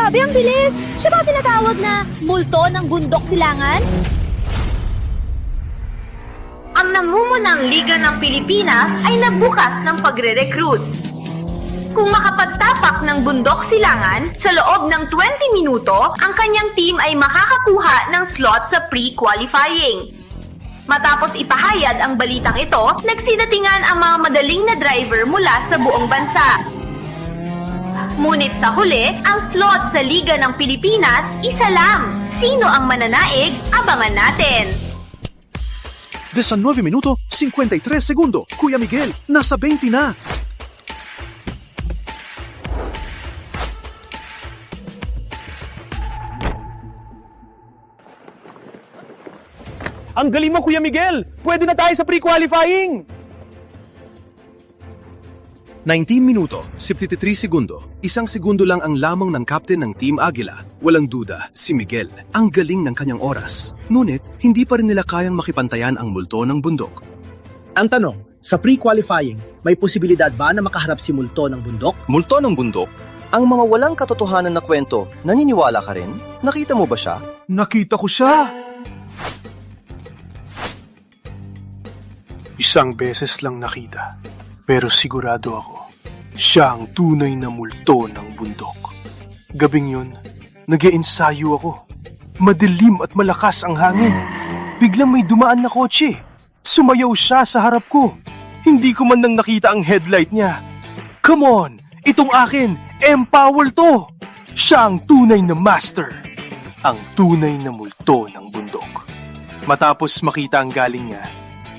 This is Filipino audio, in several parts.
Grabe, ang bilis! Siya ba tinatawag na multo ng bundok silangan? Ang nangungunang Liga ng Pilipinas ay nagbukas ng pagre-recruit. Kung makapagtapak ng bundok silangan, sa loob ng 20 minuto, ang kanyang team ay makakakuha ng slot sa pre-qualifying. Matapos ipahayag ang balitang ito, nagsidatingan ang mga madaling na driver mula sa buong bansa. Ngunit sa huli, ang slot sa Liga ng Pilipinas, isa lang. Sino ang mananaig? Abangan natin. 19 minuto, 53 segundo. Kuya Miguel, nasa 20 na. Ang galing mo, Kuya Miguel! Pwede na tayo sa pre-qualifying! 19 minuto, 73 segundo. Isang segundo lang ang lamang ng captain ng Team Agila. Walang duda, si Miguel. Ang galing ng kanyang oras. Ngunit, hindi pa rin nila kayang makipantayan ang multo ng bundok. Ang tanong, sa pre-qualifying, may posibilidad ba na makaharap si Multo ng bundok? Multo ng bundok? Ang mga walang katotohanan na kwento, naniniwala ka rin? Nakita mo ba siya? Nakita ko siya! Isang beses lang nakita, pero sigurado ako, siya ang tunay na multo ng bundok. Gabing yun, nag-iensayo ako. Madilim at malakas ang hangin. Biglang may dumaan na kotse. Sumayaw siya sa harap ko. Hindi ko man nang nakita ang headlight niya. Come on! Itong akin! Empower to! Siya ang tunay na master. Ang tunay na multo ng bundok. Matapos makita ang galing niya,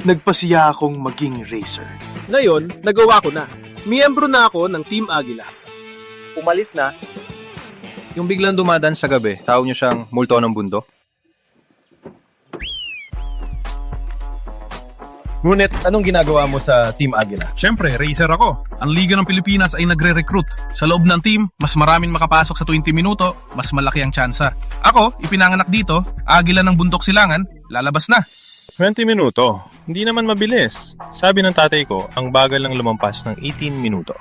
nagpasiya akong maging racer. Ngayon, nagawa ko na. Miyembro na ako ng Team Agila. Umalis na. Yung biglang dumadaan sa gabi, tawag niyo siyang multo ng bundok? Ngunit, anong ginagawa mo sa Team Agila? Siyempre, racer ako. Ang Liga ng Pilipinas ay nagre-recruit. Sa loob ng team, mas maraming makapasok sa 20 minuto, mas malaki ang tsansa. Ako, ipinanganak dito, Agila ng Bundok Silangan, lalabas na. 20 minuto. Hindi naman mabilis. Sabi ng tatay ko, ang bagal lang lumampas ng 18 minuto.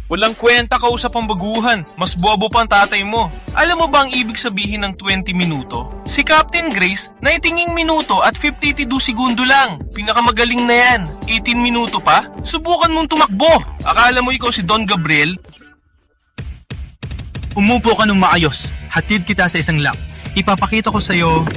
Walang kwenta kausap ang baguhan. Mas bobo pa ang tatay mo. Alam mo ba ang ibig sabihin ng 20 minuto? Si Captain Grace, naitinging minuto at 52 segundo lang. Pinakamagaling na yan. 18 minuto pa? Subukan mong tumakbo. Akala mo ikaw si Don Gabriel? Umupo ka ng maayos. Hatid kita sa isang lap. Ipapakita ko sa'yo.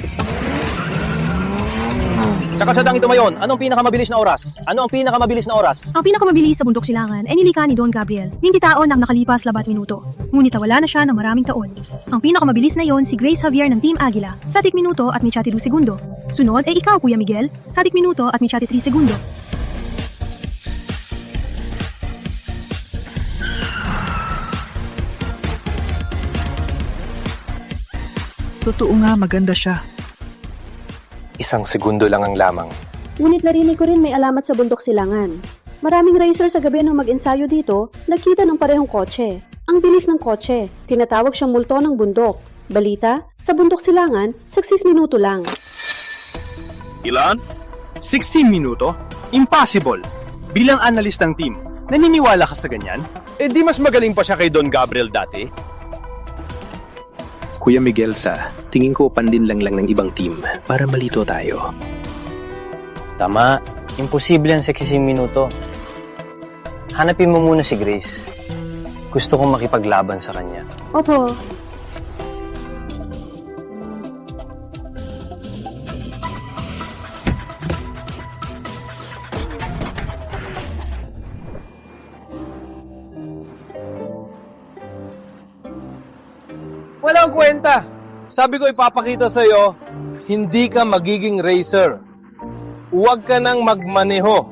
Tsaka siya dang ito mayon, anong pinakamabilis na oras? Ano ang pinakamabilis na oras? Ang pinakamabilis sa bundok silangan ay nilikha ni Don Gabriel. 20 taon ang nakalipas 4 minuto. Ngunit wala na siya ng maraming taon. Ang pinakamabilis na yon si Grace Javier ng Team Agila, sa 10 minuto at may 2 segundo. Sunod ay ikaw, Kuya Miguel, sa 10 minuto at may 3 segundo. Totoo nga, maganda siya. Isang segundo lang ang lamang. Ngunit narinig ko rin may alamat sa bundok silangan. Maraming racer sa gabi nung mag-ensayo dito, nagkita ng parehong kotse. Ang bilis ng kotse, tinatawag siyang multo ng bundok. Balita, sa bundok silangan, 16 minuto lang. Ilan? 16 minuto? Impossible! Bilang analyst ng team, naniniwala ka sa ganyan? Eh di mas magaling pa siya kay Don Gabriel dati. Kuya Miguel, tingin ko pandin lang ng ibang team para malito tayo. Tama, imposible ang 16 minuto. Hanapin mo muna si Grace. Gusto kong makipaglaban sa kanya. Opo. Walang kwenta. Sabi ko ipapakita sa'yo, hindi ka magiging racer. Huwag ka nang magmaneho.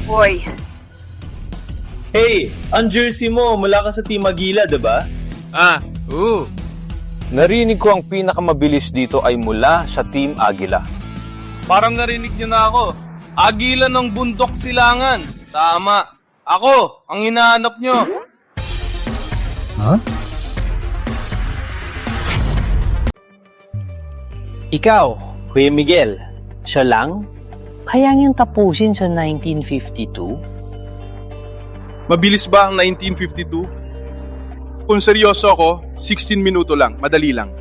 Hoy. Hey, ang jersey mo mula ka sa Team Agila, diba? Oo. Narinig ko ang pinakamabilis dito ay mula sa Team Agila. Parang narinig niyo na ako. Agila ng Bundok Silangan. Tama. Ako, ang hinahanap niyo. Ikaw, Kuya Miguel, siya lang? Kaya niyang tapusin sa 1952? Mabilis ba ang 1952? Kung seryoso ako, 16 minuto lang, madali lang.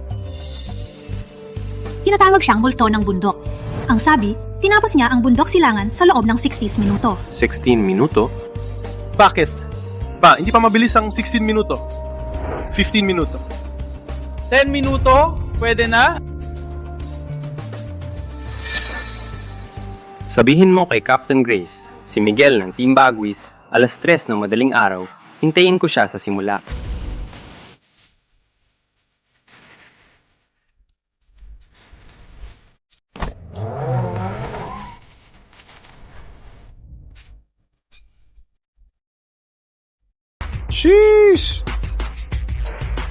Tinatawag siyang multo ng bundok. Ang sabi, tinapos niya ang bundok silangan sa loob ng 60 minuto. 16 minuto? Bakit? Ba, hindi pa mabilis ang 16 minuto. 15 minuto. 10 minuto? Pwede na? Sabihin mo kay Captain Grace, si Miguel ng Team Bagwis, alas 3 ng madaling araw, hintayin ko siya sa simula. Sheesh!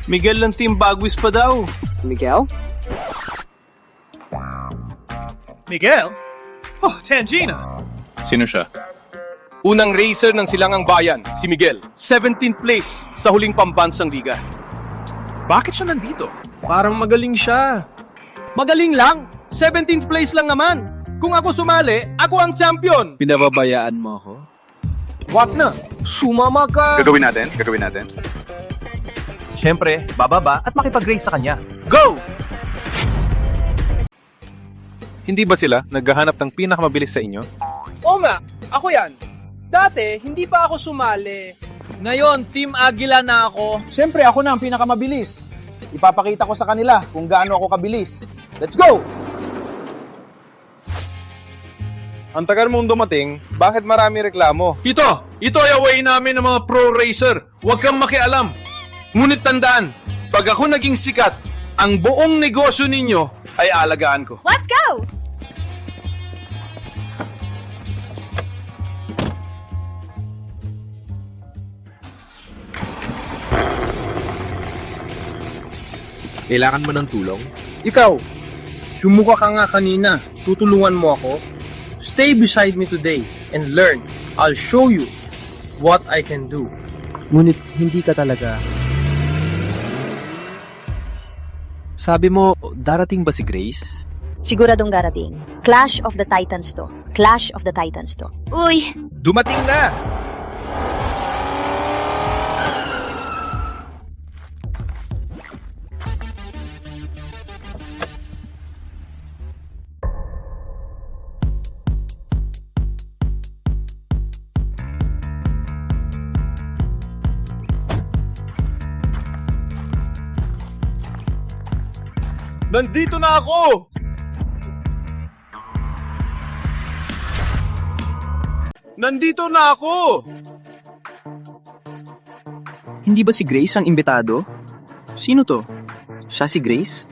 Miguel ng Team Bagwis pa daw. Miguel? Miguel? Oh, Tangina! Sino siya? Unang racer ng Silangang Bayan, si Miguel. 17th place sa huling pambansang liga. Bakit siya nandito? Parang magaling siya. Magaling lang! 17th place lang naman! Kung ako sumali, ako ang champion! Pinababayaan mo ako? What na? Sumama ka! Gagawin natin. Siyempre, bababa at makipag-race sa kanya. Go! Hindi ba sila naghahanap ng pinakamabilis sa inyo? Oo nga, ako yan. Dati, hindi pa ako sumali. Ngayon, Team Agila na ako. Siyempre, ako na ang pinakamabilis. Ipapakita ko sa kanila kung gaano ako kabilis. Let's go! Ang tagal mong dumating, bakit marami reklamo? Ito ay away namin ng mga pro racer. Huwag kang makialam. Ngunit tandaan, pag ako naging sikat, ang buong negosyo ninyo ay alagaan ko. Let's go! Kailangan mo ng tulong? Ikaw, sumuka ka nga kanina. Tutulungan mo ako. Stay beside me today and learn. I'll show you what I can do. Ngunit hindi ka talaga. Sabi mo, darating ba si Grace? Siguradong darating. Clash of the Titans to. Clash of the Titans to. Uy! Dumating na! Nandito na ako! Nandito na ako! Hindi ba si Grace ang imbitado? Sino to? Siya si Grace?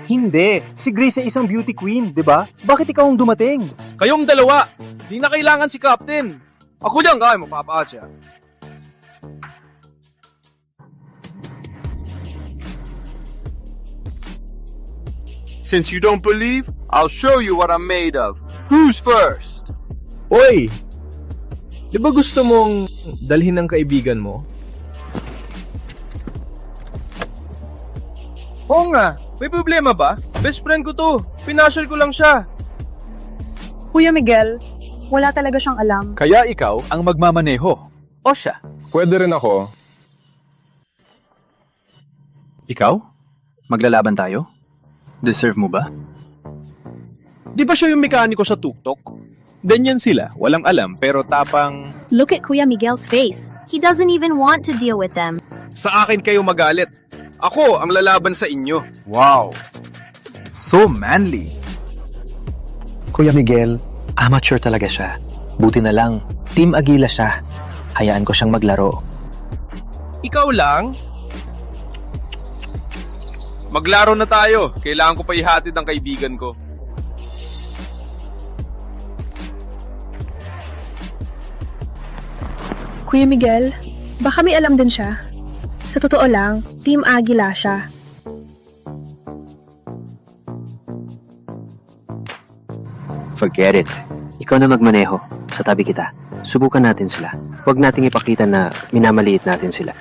Hindi. Si Grace ay isang beauty queen, di ba? Bakit ikaw ang dumating? Kayong dalawa! Di na kailangan si Captain! Ako dyan kaya mapapaat siya. Since you don't believe, I'll show you what I'm made of. Who's first? Oy! Di ba gusto mong dalhin ng kaibigan mo? Oo nga, may problema ba? Best friend ko to. Pinasyal ko lang siya. Kuya Miguel, wala talaga siyang alam. Kaya ikaw ang magmamaneho. O siya? Pwede rin ako. Ikaw? Maglalaban tayo? Deserve mo ba? Di ba siya yung mekaniko sa tuktok? Ganyan sila, walang alam pero tapang... Look at Kuya Miguel's face. He doesn't even want to deal with them. Sa akin kayo magalit. Ako ang lalaban sa inyo. Wow! So manly! Kuya Miguel, amateur talaga siya. Buti na lang, Team Agila siya. Hayaan ko siyang maglaro. Ikaw lang? Maglaro na tayo. Kailangan ko pa ihatid ang kaibigan ko. Kuya Miguel, baka may alam din siya. Sa totoo lang, Team Agila siya. Forget it. Ikaw na magmaneho. Sa tabi kita. Subukan natin sila. Huwag nating ipakita na minamaliit natin sila.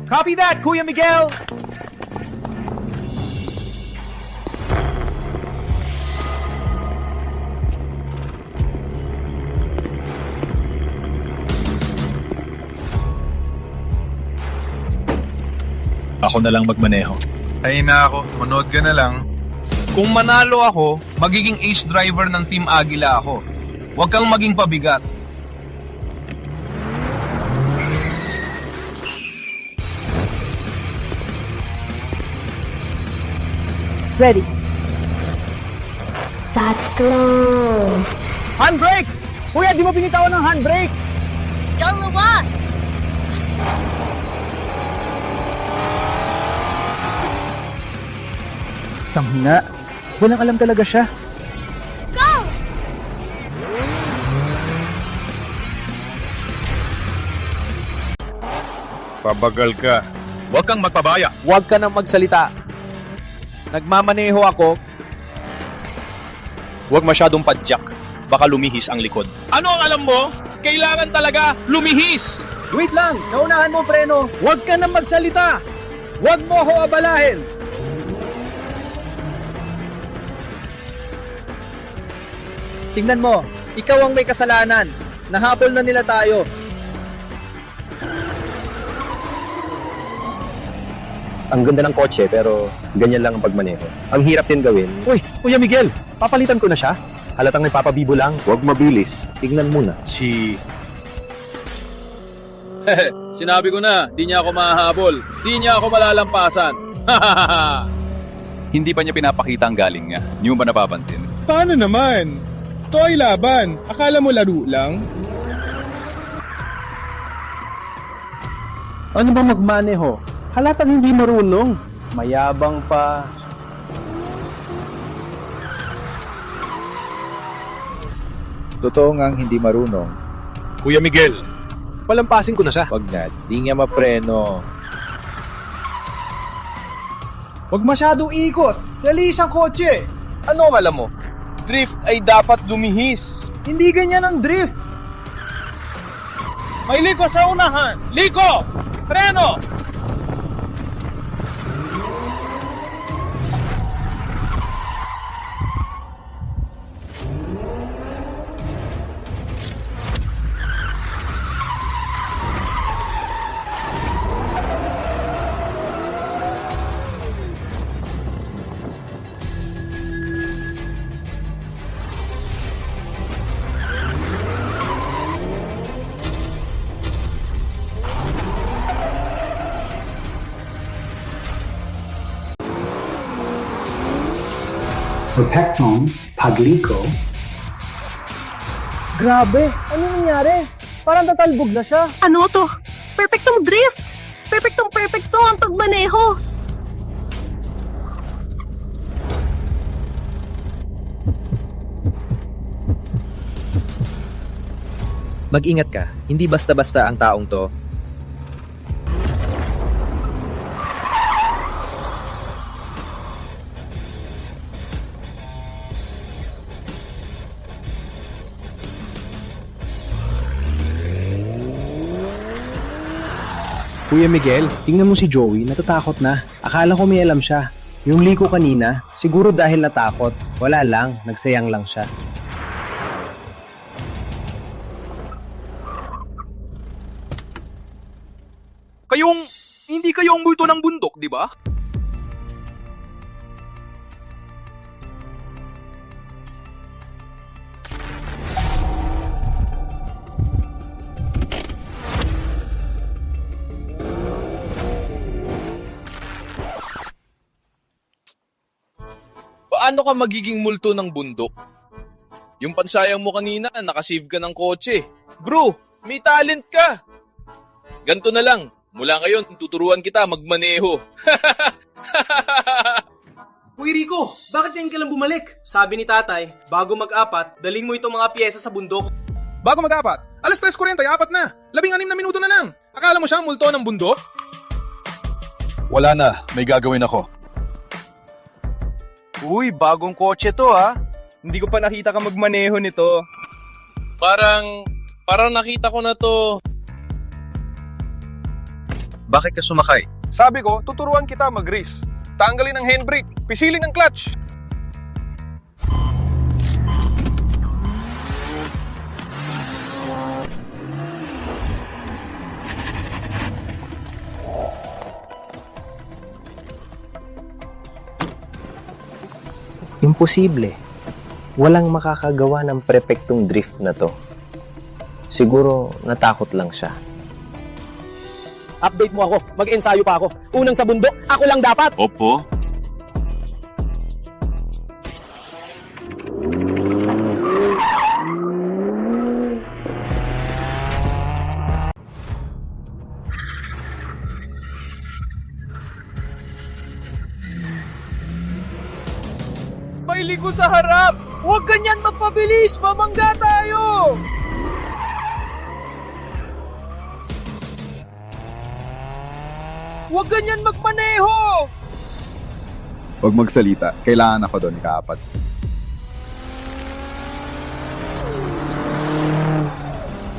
Copy that, Kuya Miguel! Ako na lang magmaneho. Ay na ako, manood ka na lang. Kung manalo ako, magiging ace driver ng Team Agila ako. Huwag kang maging pabigat. Ready. Handbrake! Kuya, di mo binitawan ng handbrake! Dalawa! Tanghina. Walang alam talaga siya. Go! Pabagal ka. Huwag kang magpabaya. Huwag ka nang magsalita. Nagmamaneho ako. Huwag masyadong padyak. Baka lumihis ang likod. Ano ang alam mo? Kailangan talaga lumihis! Wait lang! Naunahan mo, preno! Huwag ka nang magsalita! Huwag mo ako abalahin! Tingnan mo, ikaw ang may kasalanan. Nahabol na nila tayo. Ang ganda ng kotse pero ganyan lang ang pagmaneho. Ang hirap din gawin. Uy, Kuya Miguel, papalitan ko na siya. Halatang nagpapabibo lang. Huwag mabilis. Tignan muna. Sinabi ko na, di niya ako mahahabol. Di niya ako malalampasan. Hindi pa niya pinapakita ang galing niya. Hindi mo ba napapansin? Paano naman? Ito ay laban. Akala mo laro lang? Ano ba magmaneho? Halatang hindi marunong. Mayabang pa. Totoo ngang hindi marunong. Kuya Miguel, Palampasin ko na siya. wag na. Di niya mapreno. Huwag masyadong ikot. Release ang kotse. Ano ang alam mo? Drift ay dapat lumihis. Hindi ganyan ang drift. May liko sa unahan. Liko! Preno! Perfectong pagliko. Grabe, ano nangyari? Parang tatalbog na siya. Ano to? Perfectong drift! Perfectong ang pagmaneho! Mag-ingat ka. Hindi basta-basta ang taong to. Kuya Miguel, tingnan mo si Joey, natatakot na. Akala ko may alam siya. Yung liko kanina, siguro dahil natakot. Wala lang, nagsayang lang siya. Hindi kayo ang multo ng bundok, di ba? Paano ka magiging multo ng bundok? Yung pansayang mo kanina, nakasave ka ng kotse. Bro, may talent ka! Ganto na lang, mula ngayon, tuturuan kita magmaneho. Uy Rico, bakit ngayon ka lang bumalik? Sabi ni tatay, bago mag-apat, daling mo itong mga pyesa sa bundok. Bago mag-apat, 3:40, apat na. 16 na minuto na lang. Akala mo siya multo ng bundok? Wala na. May gagawin ako. Uy, bagong kotse to ha. Hindi ko pa nakita ka magmaneho nito. Parang nakita ko na to. Bakit ka sumakay? Sabi ko, tuturuan kita mag-race. Tanggalin ang handbrake, pisilin ang clutch. Imposible. Walang makakagawa ng perpektong drift na to. Siguro natakot lang siya. Update mo ako. Mag-ensayo pa ako. Unang sa bundok, ako lang dapat. Opo. May ligo sa harap! Huwag ganyan magpabilis! Mamangga tayo! Huwag ganyan magmaneho! Huwag magsalita. Kailangan ako doon, ikaapat.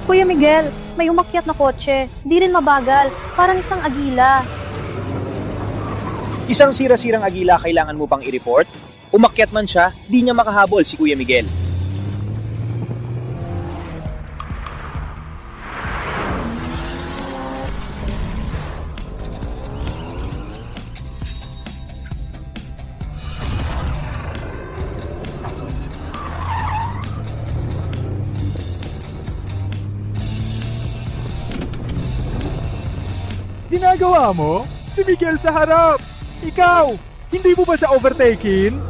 Kuya Miguel, may umakyat na kotse. Di rin mabagal. Parang isang agila. Isang sira-sirang agila kailangan mo pang i-report? Umakyat man siya, di niya makahabol si Kuya Miguel. Ginagawa mo? Si Miguel sa harap! Ikaw! Hindi mo ba siya overtaking?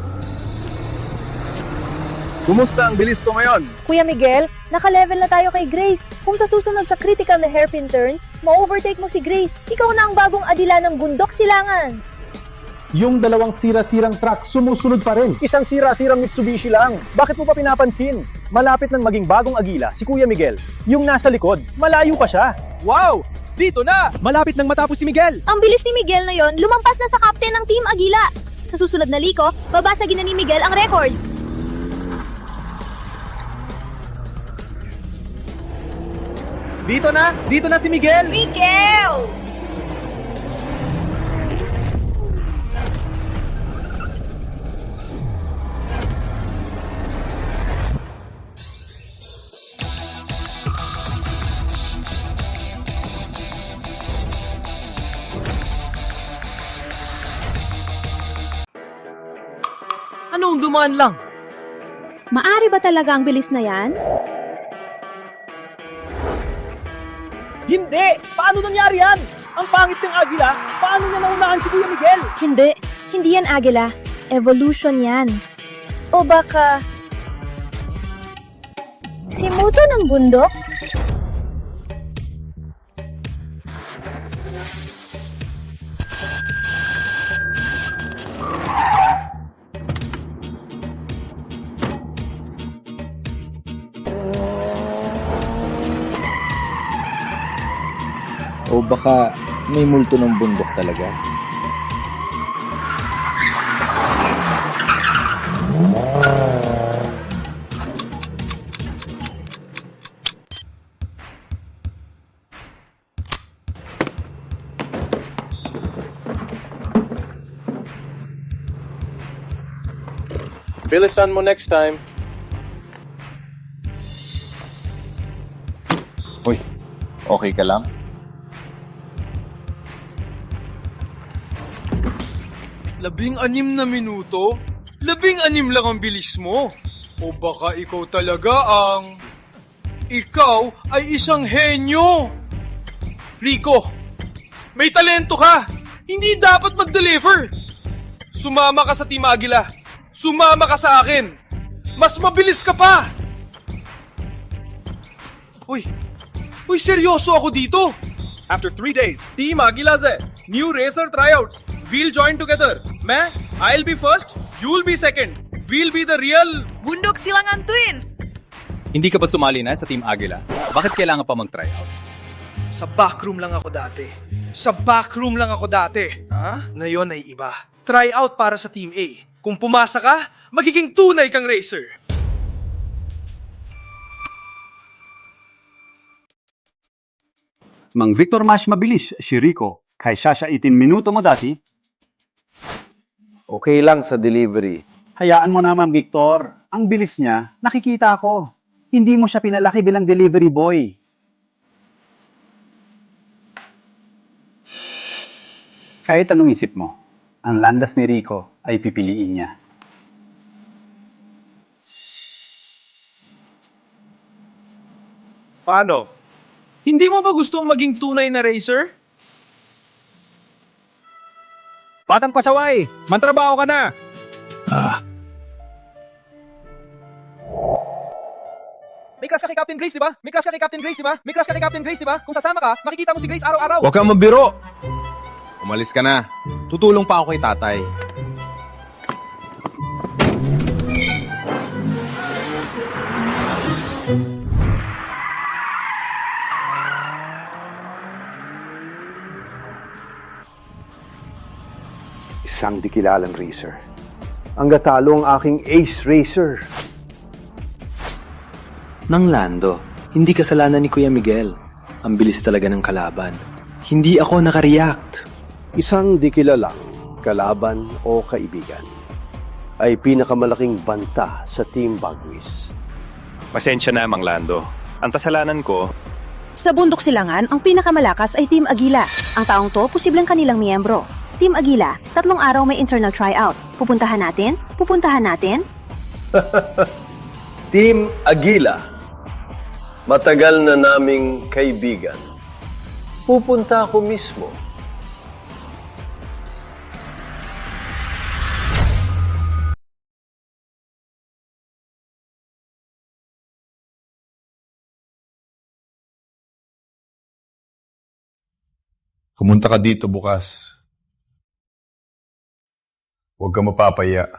Kumusta ang bilis ko ngayon? Kuya Miguel, naka-level na tayo kay Grace. Kung sa susunod sa critical na hairpin turns, ma-overtake mo si Grace, ikaw na ang bagong adila ng bundok silangan. Yung dalawang sira-sirang truck sumusunod pa rin. Isang sira-sirang Mitsubishi lang. Bakit mo pa pinapansin? Malapit nang maging bagong agila si Kuya Miguel. Yung nasa likod, malayo pa siya. Wow! Dito na! Malapit nang matapos si Miguel. Ang bilis ni Miguel na yon, lumampas na sa captain ng Team Agila. Sa susunod na liko, babasagin na ni Miguel ang record. Dito na si Miguel! Miguel! Anong dumaan lang? Maari ba talaga ang bilis na yan? Hindi! Paano nangyari yan? Ang pangit ng agila, paano niya naunahan si Kuya Miguel? Hindi yan agila. Evolution yan. O baka... si Muto ng bundok? O baka may multo ng bundok talaga? Bilisan mo next time. Uy, okay ka lang? Labing-anim na minuto? Labing-anim lang ang bilis mo? O baka ikaw talaga ang... ikaw ay isang henyo! Rico, may talento ka! Hindi dapat mag-deliver! Sumama ka sa Team Agila! Sumama ka sa akin! Mas mabilis ka pa! Uy, seryoso ako dito! After 3 days, Team Agila se new racer tryouts. We'll join together. I'll be first, you'll be second. We'll be the real Bundok Silangan Twins! Hindi ka ba sumali na sa Team Agila? Bakit kailangan pa mag-tryout? Sa backroom lang ako dati. Ngayon ay iba. Tryout para sa Team A. Kung pumasa ka, magiging tunay kang racer. Mang Victor mas mabilis si Rico kaysa sa 18 minuto mo dati. Okay lang sa delivery. Hayaan mo naman, Victor. Ang bilis niya, nakikita ko. Hindi mo siya pinalaki bilang delivery boy. Kahit anong isip mo, ang landas ni Rico ay pipiliin niya. Paano? Hindi mo ba gustong maging tunay na racer? Batang pasaway, mantrabaho ka na! May crush ka kay Captain Grace, di ba? May crush ka kay Captain Grace, di ba? May crush ka kay Captain Grace, di ba? Kung sasama ka, makikita mo si Grace araw-araw. Huwag kang mabiro! Umalis ka na. Tutulong pa ako kay tatay. Isang di kilalang racer. Ang gatalo ang aking ace racer. Nang Lando, hindi kasalanan ni Kuya Miguel. Ang bilis talaga ng kalaban. Hindi ako nakareact. Isang di kilalang kalaban o kaibigan ay pinakamalaking banta sa Team Bagwis. Pasensya na, Mang Lando. Ang kasalanan ko, Sa bundok silangan, ang pinakamalakas ay Team Agila. Ang taong to, posibleng kanilang miyembro. Team Agila, 3 araw may internal tryout. Pupuntahan natin? Pupuntahan natin? Team Agila. Matagal na naming kaibigan. Pupunta ako mismo. Pumunta ka dito bukas. Huwag ka mapapaya.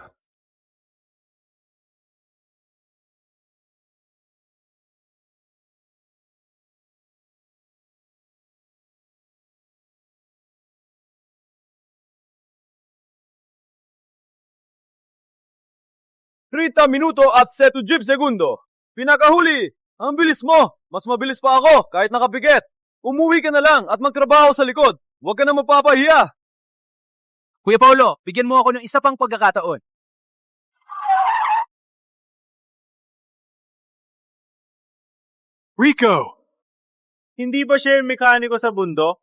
Minuto at 7 segundo. Pinakahuli! Ang bilis mo! Mas mabilis pa ako kahit nakapikit. Umuwi ka na lang at magtrabaho sa likod. Huwag ka na mapapahiya. Kuya Paulo, bigyan mo ako ng isa pang pagkakataon. Rico! Hindi ba siya yung mekaniko sa bundok?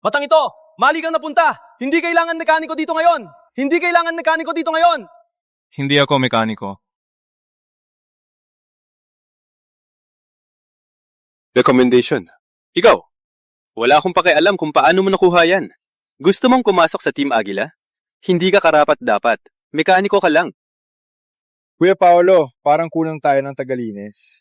Batang ito, mali kang napunta. Hindi kailangan mekaniko dito ngayon. Hindi kailangan mekaniko dito ngayon. Hindi ako mekaniko. Recommendation. Ikaw, wala akong pakialam kung paano mo nakuha yan. Gusto mong pumasok sa Team Agila? Hindi ka karapat-dapat. Mekaniko ka lang. Kuya Paolo, parang kulang tayo ng tagalinis.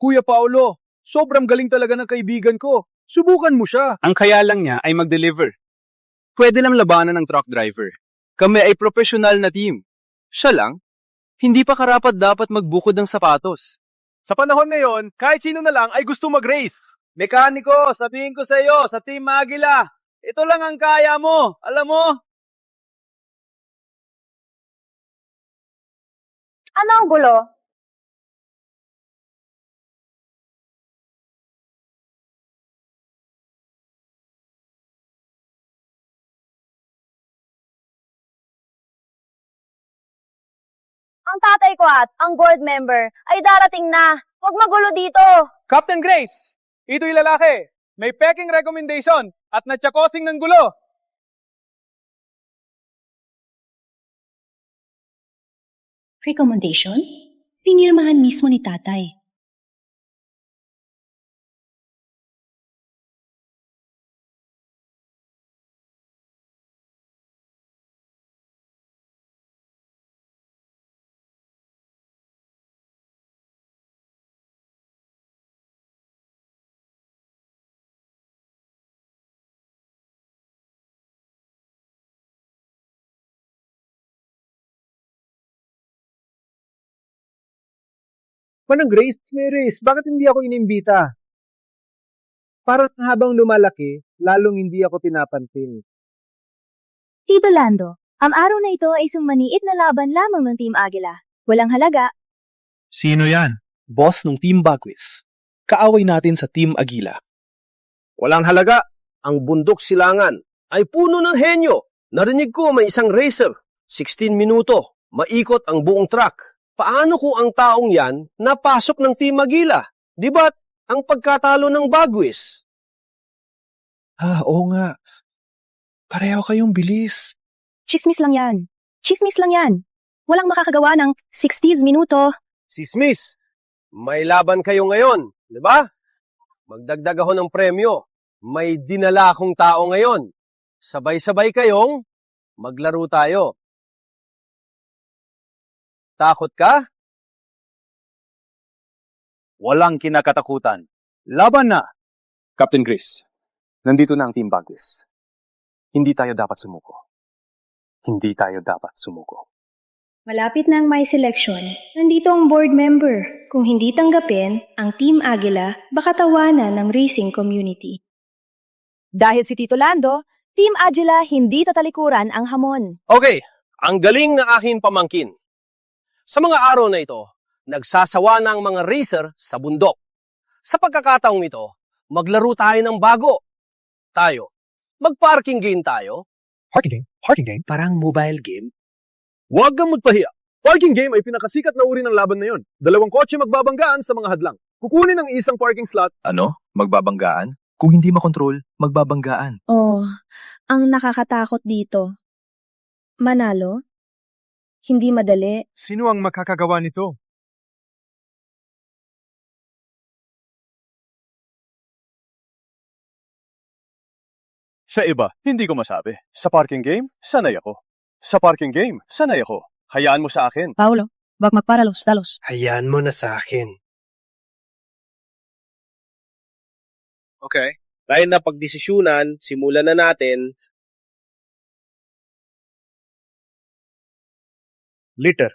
Kuya Paolo, sobrang galing talaga ng kaibigan ko. Subukan mo siya. Ang kaya lang niya ay mag-deliver. Pwede lang labanan ng truck driver. Kami ay professional na team. Siya lang, hindi pa karapat-dapat magbukod ng sapatos. Sa panahon ngayon, kahit sino na lang ay gusto mag-race. Mekaniko, sabihin ko sa iyo, sa Team Agila, ito lang ang kaya mo. Alam mo? Ano ang gulo? Ang tatay ko at ang board member ay darating na. Huwag magulo dito. Captain Grace, ito'y lalaki. May peking recommendation at natsakosing ng gulo. Recommendation? Pinirmahan mismo ni tatay. Manang Grace, may race. Bakit hindi ako inimbita? Parang habang lumalaki, lalong hindi ako pinapansin. Tito Lando, ang araw na ito ay sumaniit na laban lamang ng Team Agila. Walang halaga. Sino yan? Boss ng Team Bagwis. Kaaway natin sa Team Agila. Walang halaga. Ang bundok silangan ay puno ng henyo. Narinig ko may isang racer. 16 minuto. Maikot ang buong track. Paano kung ang taong yan napasok ng Team Agila? Di ba't ang pagkatalo ng Bagwis? Oo nga. Pareho kayong bilis. Chismis lang yan. Chismis lang yan. Walang makakagawa ng 60 minuto. Si Smith, May laban kayo ngayon, di ba? Magdagdag ako ng premyo. May dinala akong tao ngayon. Sabay-sabay kayong maglaro tayo. Takot ka? Walang kinakatakutan. Laban na! Captain Chris, nandito na ang Team Bagwis. Hindi tayo dapat sumuko. Hindi tayo dapat sumuko. Malapit na ang my selection. Nandito ang board member. Kung hindi tanggapin, ang Team Agila baka tawanan ng racing community. Dahil si Tito Lando, Team Agila hindi tatalikuran ang hamon. Okay, ang galing na aking pamangkin. Sa mga araw na ito, nagsasawa na ang mga racer sa bundok. Sa pagkakataong ito, maglaro tayo ng bago. Tayo, mag-parking game tayo. Parking game? Parking game? Parang mobile game? Huwag kang magpahiya. Parking game ay pinakasikat na uri ng laban na yon. 2 kotse magbabanggaan sa mga hadlang. Kukunin ang isang parking slot. Ano? Magbabanggaan? Kung hindi makontrol, magbabanggaan. Oh, ang nakakatakot dito. Manalo? Hindi madali. Sino ang makakagawa nito? Sa iba, hindi ko masabi. Sa parking game, sanay ako. Sa parking game, sanay ako. Hayaan mo sa akin. Paulo, wag magparalos-dalos. Hayaan mo na sa akin. Okay. Dahil na pagdesisyunan, simulan na natin. Litter.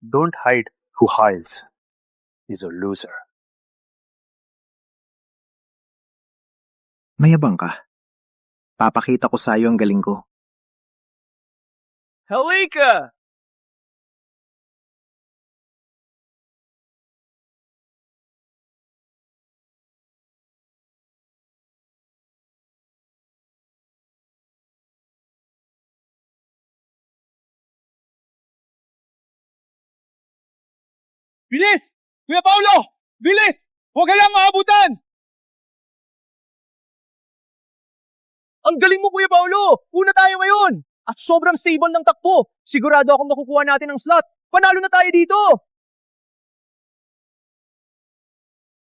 Don't hide. Who hides is a loser. Mayabang ka. Papakita ko sa'yo ang galing ko. Halika! Bilis! Kuya Paulo! Bilis! Huwag kayang maabutan! Ang galing mo, Kuya Paulo! Una tayo ngayon! At sobrang stable ng takbo. Sigurado akong makukuha natin ang slot. Panalo na tayo dito!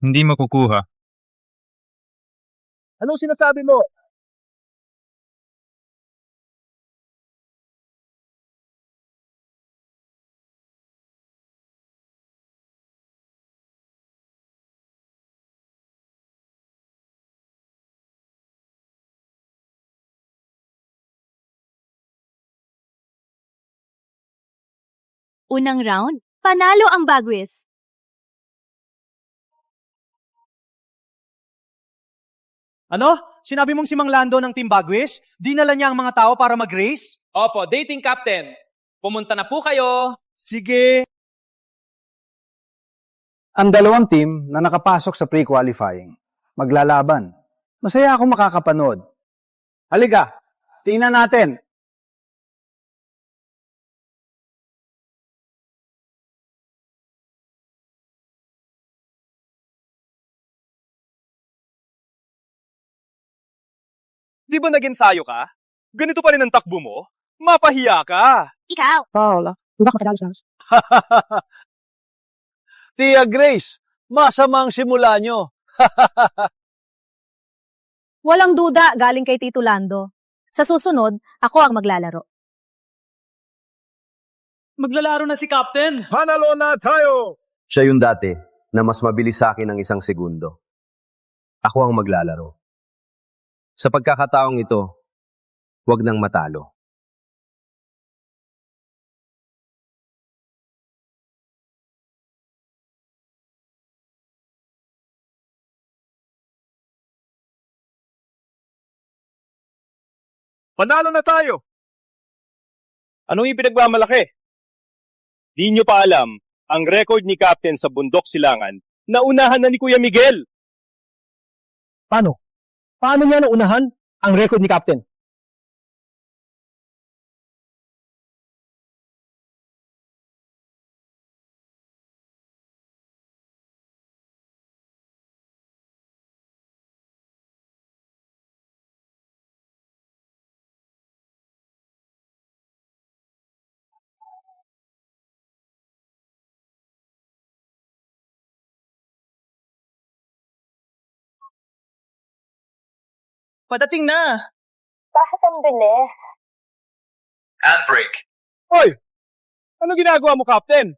Hindi makukuha. Anong sinasabi mo? Unang round, panalo ang Bagwis. Ano? Sinabi mong si Mang Lando ng Team Bagwis? Dinala niya ang mga tao para mag-race? Opo, dating captain. Pumunta na po kayo. Sige. Ang dalawang team na nakapasok sa pre-qualifying, maglalaban. Masaya akong makakapanood. Halika, tingnan natin. Di ba nag-ensayo ka? Ganito pa rin ang takbo mo? Mapahiya ka! Ikaw! Paula, hindi ka makadali sa house. Tia Grace, masamang simula nyo. Walang duda galing kay Tito Lando. Sa susunod, ako ang maglalaro. Maglalaro na si Captain! Panalo na tayo! Siya yung dati na mas mabilis sa akin ng 1 segundo. Ako ang maglalaro. Sa pagkakataong ito, huwag nang matalo. Panalo na tayo! Anong ipinagmamalaki? Di nyo pa alam ang record ni Captain sa Bundok Silangan na unahan na ni Kuya Miguel. Paano? Paano niya naunahan ang record ni Captain? Padating na! Bakit ang bilis? Handbrake. Hoy! Ano ginagawa mo, Captain?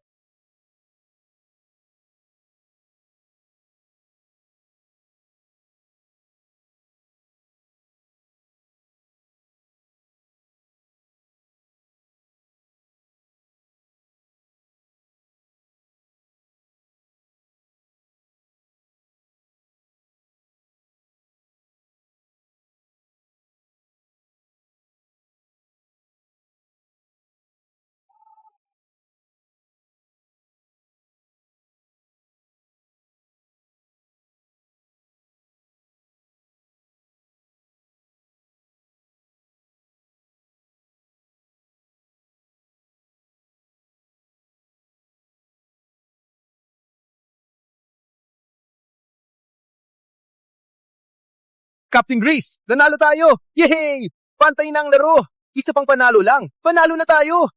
Captain Grace, nanalo tayo! Yay! Pantay na ang laro! Isa pang panalo lang. Panalo na tayo!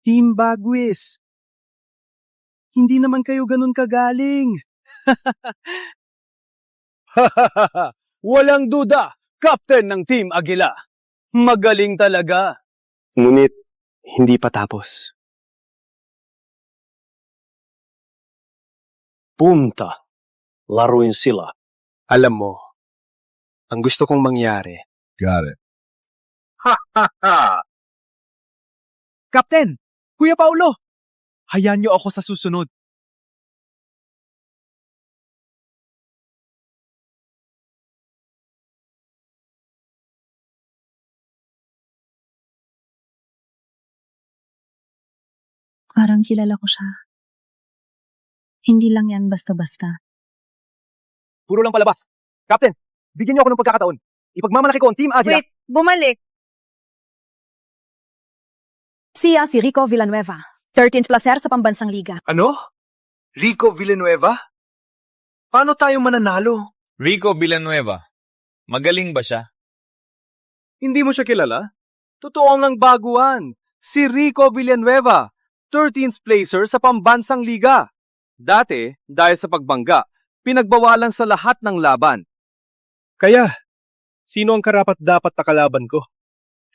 Team Bagwis, hindi naman kayo ganun kagaling. Walang duda, Captain ng Team Agila. Magaling talaga. Ngunit, hindi pa tapos. Punta. Laruin sila. Alam mo, ang gusto kong mangyari. Got it. Ha ha ha! Captain! Kuya Paulo! Hayaan niyo ako sa susunod. Parang kilala ko siya. Hindi lang yan basta-basta. Puro lang palabas. Captain, bigyan niyo ako ng pagkakataon. Ipagmamalaki ko ang Team Agila. Wait, bumalik. Siya si Rico Villanueva, 13th placer sa Pambansang Liga. Ano? Rico Villanueva? Paano tayo mananalo? Rico Villanueva. Magaling ba siya? Hindi mo siya kilala? Totoong lang baguhan. Si Rico Villanueva, 13th placer sa Pambansang Liga. Dati, dahil sa pagbangga, pinagbawalan sa lahat ng laban. Kaya, sino ang karapat-dapat na kalaban ko?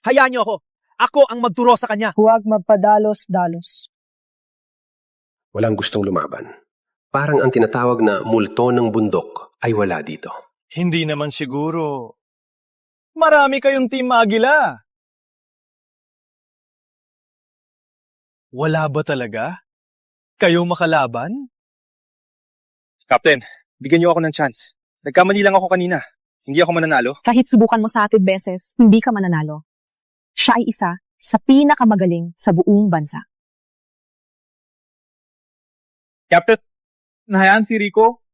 Hayaan niyo ako. Ako ang magturo sa kanya. Huwag magpadalos-dalos. Walang gustong lumaban. Parang ang tinatawag na multo ng bundok ay wala dito. Hindi naman siguro. Marami kayong Team Agila. Wala ba talaga? Kayo makalaban? Captain, bigyan niyo ako ng chance. Nagkamali lang ako kanina. Hindi ako mananalo. Kahit subukan mo sa atin beses, hindi ka mananalo. Siya ay isa sa pinakamagaling sa buong bansa. Captain, nahayaan si Rico?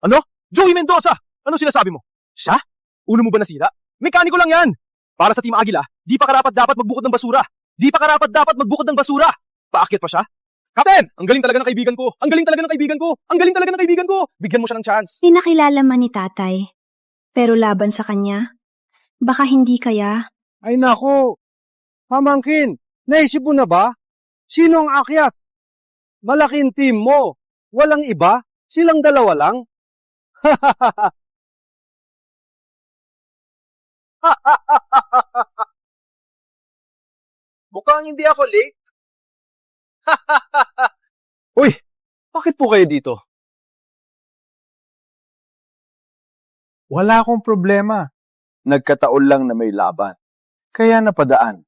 Ano? Joey Mendoza! Ano sinasabi mo? Siya? Ulo mo ba nasira? Mekaniko lang yan! Para sa Team Agila, di pa karapat-dapat magbukod ng basura. Di pa karapat-dapat magbukod ng basura. Paakyat pa siya? Captain! Ang galing talaga ng kaibigan ko! Ang galing talaga ng kaibigan ko! Ang galing talaga ng kaibigan ko! Bigyan mo siya ng chance. Pinakilala man ni tatay. Pero laban sa kanya, baka hindi kaya. Ay nako, pamangkin, naisip mo na ba? Sino ang akyat? Malaking team mo. Walang iba? Silang dalawa lang? Mukhang hindi ako late. Uy, bakit po kayo dito? Wala akong problema. Nagkataon lang na may laban. Kaya napadaan.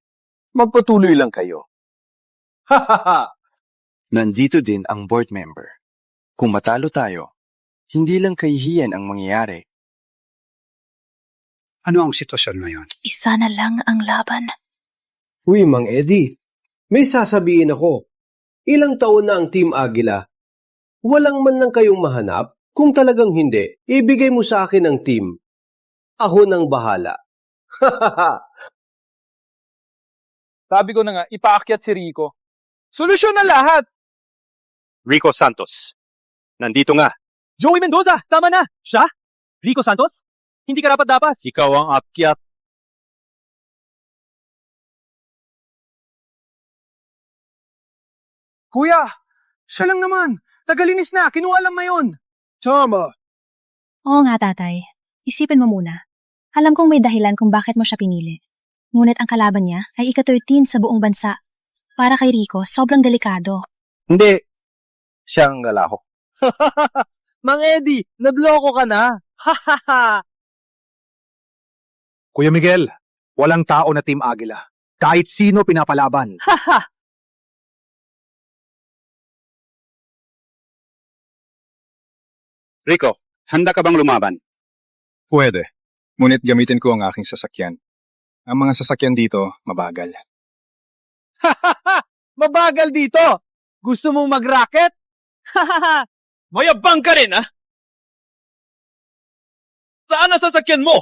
Magpatuloy lang kayo. Nandito din ang board member. Kung matalo tayo, hindi lang kahihiyan ang mangyayari. Ano ang sitwasyon ngayon? Isa na lang ang laban. Uy, Mang Eddie, may sasabihin ako. Ilang taon na ang Team Agila? Walang man lang kayong mahanap? Kung talagang hindi, ibigay mo sa akin ang team. Ako nang bahala. Sabi ko na nga, ipaakyat si Rico. Solusyon na lahat! Rico Santos. Nandito nga. Joey Mendoza! Tama na! Siya? Rico Santos? Hindi karapat-dapat. Ikaw ang akyat. Kuya, Siya lang naman. Tagalinis na. Kinuha lang mayon. Tama. Oo nga, tatay. Isipin mo muna. Alam kong may dahilan kung bakit mo siya pinili. Ngunit ang kalaban niya ay ika-13 sa buong bansa. Para kay Rico, sobrang delikado. Hindi. Siya ang lalako. Mang Eddie, nagloko ka na. Kuya Miguel, walang tao na Team Agila. Kahit sino pinapalaban. Rico, handa ka bang lumaban? Pwede. Ngunit gamitin ko ang aking sasakyan. Ang mga sasakyan dito, mabagal. Mabagal dito. Gusto mong mag-rocket? Mayabang ka rin, ha? Saan ang sasakyan mo?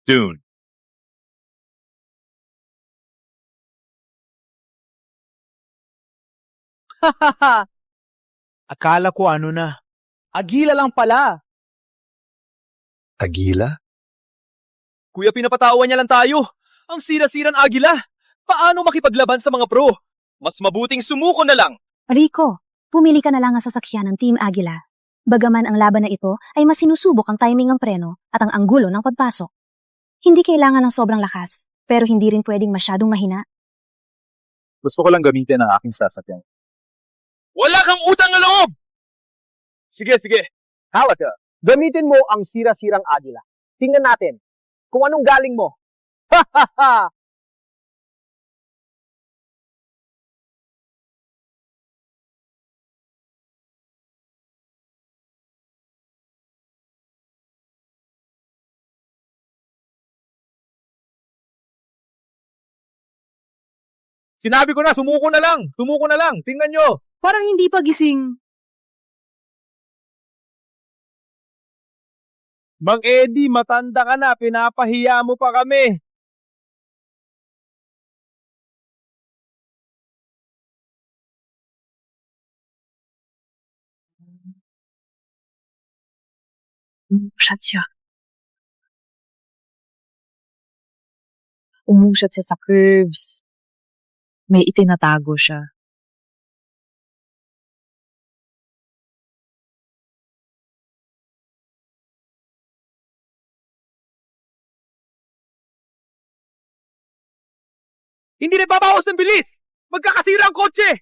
Dune. Akala ko ano na. Agila lang pala. Agila? Kuya, pinapatawan niya lang tayo. Ang sira-siran Agila. Paano makipaglaban sa mga pro? Mas mabuting sumuko na lang. Rico, pumili ka na lang ang sasakyan ng Team Agila. Bagaman ang laban na ito ay mas sinusubok ang timing ng preno at ang anggulo ng pagpasok. Hindi kailangan ng sobrang lakas, pero hindi rin pwedeng masyadong mahina. Gusto ko lang gamitin ang aking sasakyan. Wala kang utang na loob! Sige. Hawak ka. Gamitin mo ang sira-sirang Agila. Tingnan natin kung anong galing mo. Sinabi ko na, sumuko na lang. Tingnan nyo. Parang hindi pa gising. Mang Eddie, matanda ka na. Pinapahiya mo pa kami. Umuusat siya sa curves. May itinatago siya. Hindi rin babawas ng bilis. Magkakasira ang kotse.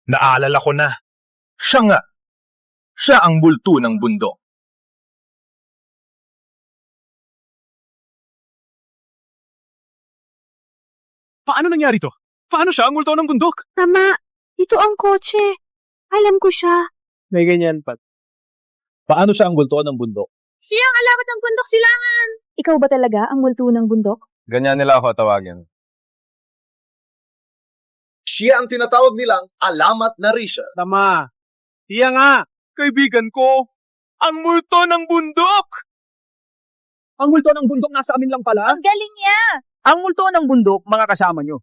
Naalala ko na. Siya nga. Siya ang multo ng bundok. Paano nangyari to? Paano siya ang multo ng bundok? Tama, ito ang kotse. Alam ko siya. May ganyan, Pat. Paano siya ang multo ng bundok? Siya ang alamat ng bundok silangan. Ikaw ba talaga ang multo ng bundok? Ganyan nila ako tawagin. Siya ang tinatawag nilang alamat na Risa. Tama. Siya nga, kaibigan ko. Ang multo ng bundok! Ang multo ng bundok nasa amin lang pala. Ang galing niya! Ang multo ng bundok, mga kasama nyo.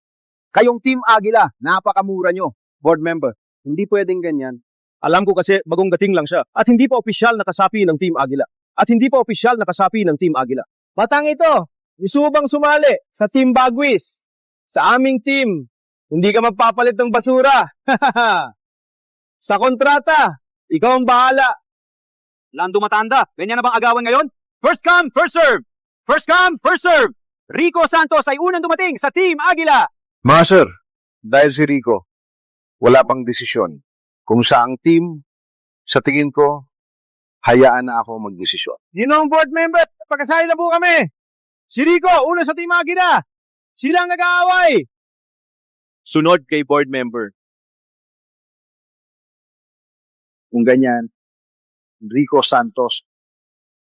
Kayong Team Agila, napakamura nyo. Board member, hindi pwedeng ganyan. Alam ko kasi bagong dating lang siya. At hindi pa opisyal na kasapi ng Team Agila. Batang ito, isubang sumali sa Team Bagwis. Sa aming team, hindi ka magpapalit ng basura. Sa kontrata, ikaw ang bahala. Lando Matanda, ganyan na bang agawan ngayon? First come, first serve! First come, first serve! Rico Santos ay unang dumating sa Team Agila. Master, dahil si Rico, wala pang desisyon. Kung saang team, sa tingin ko, hayaan na ako magdesisyon. Ginong board member, pagkasali na po kami. Si Rico, una sa Team Agila. Sila ang nag-aaway. Sunod kay board member. Kung ganyan, Rico Santos,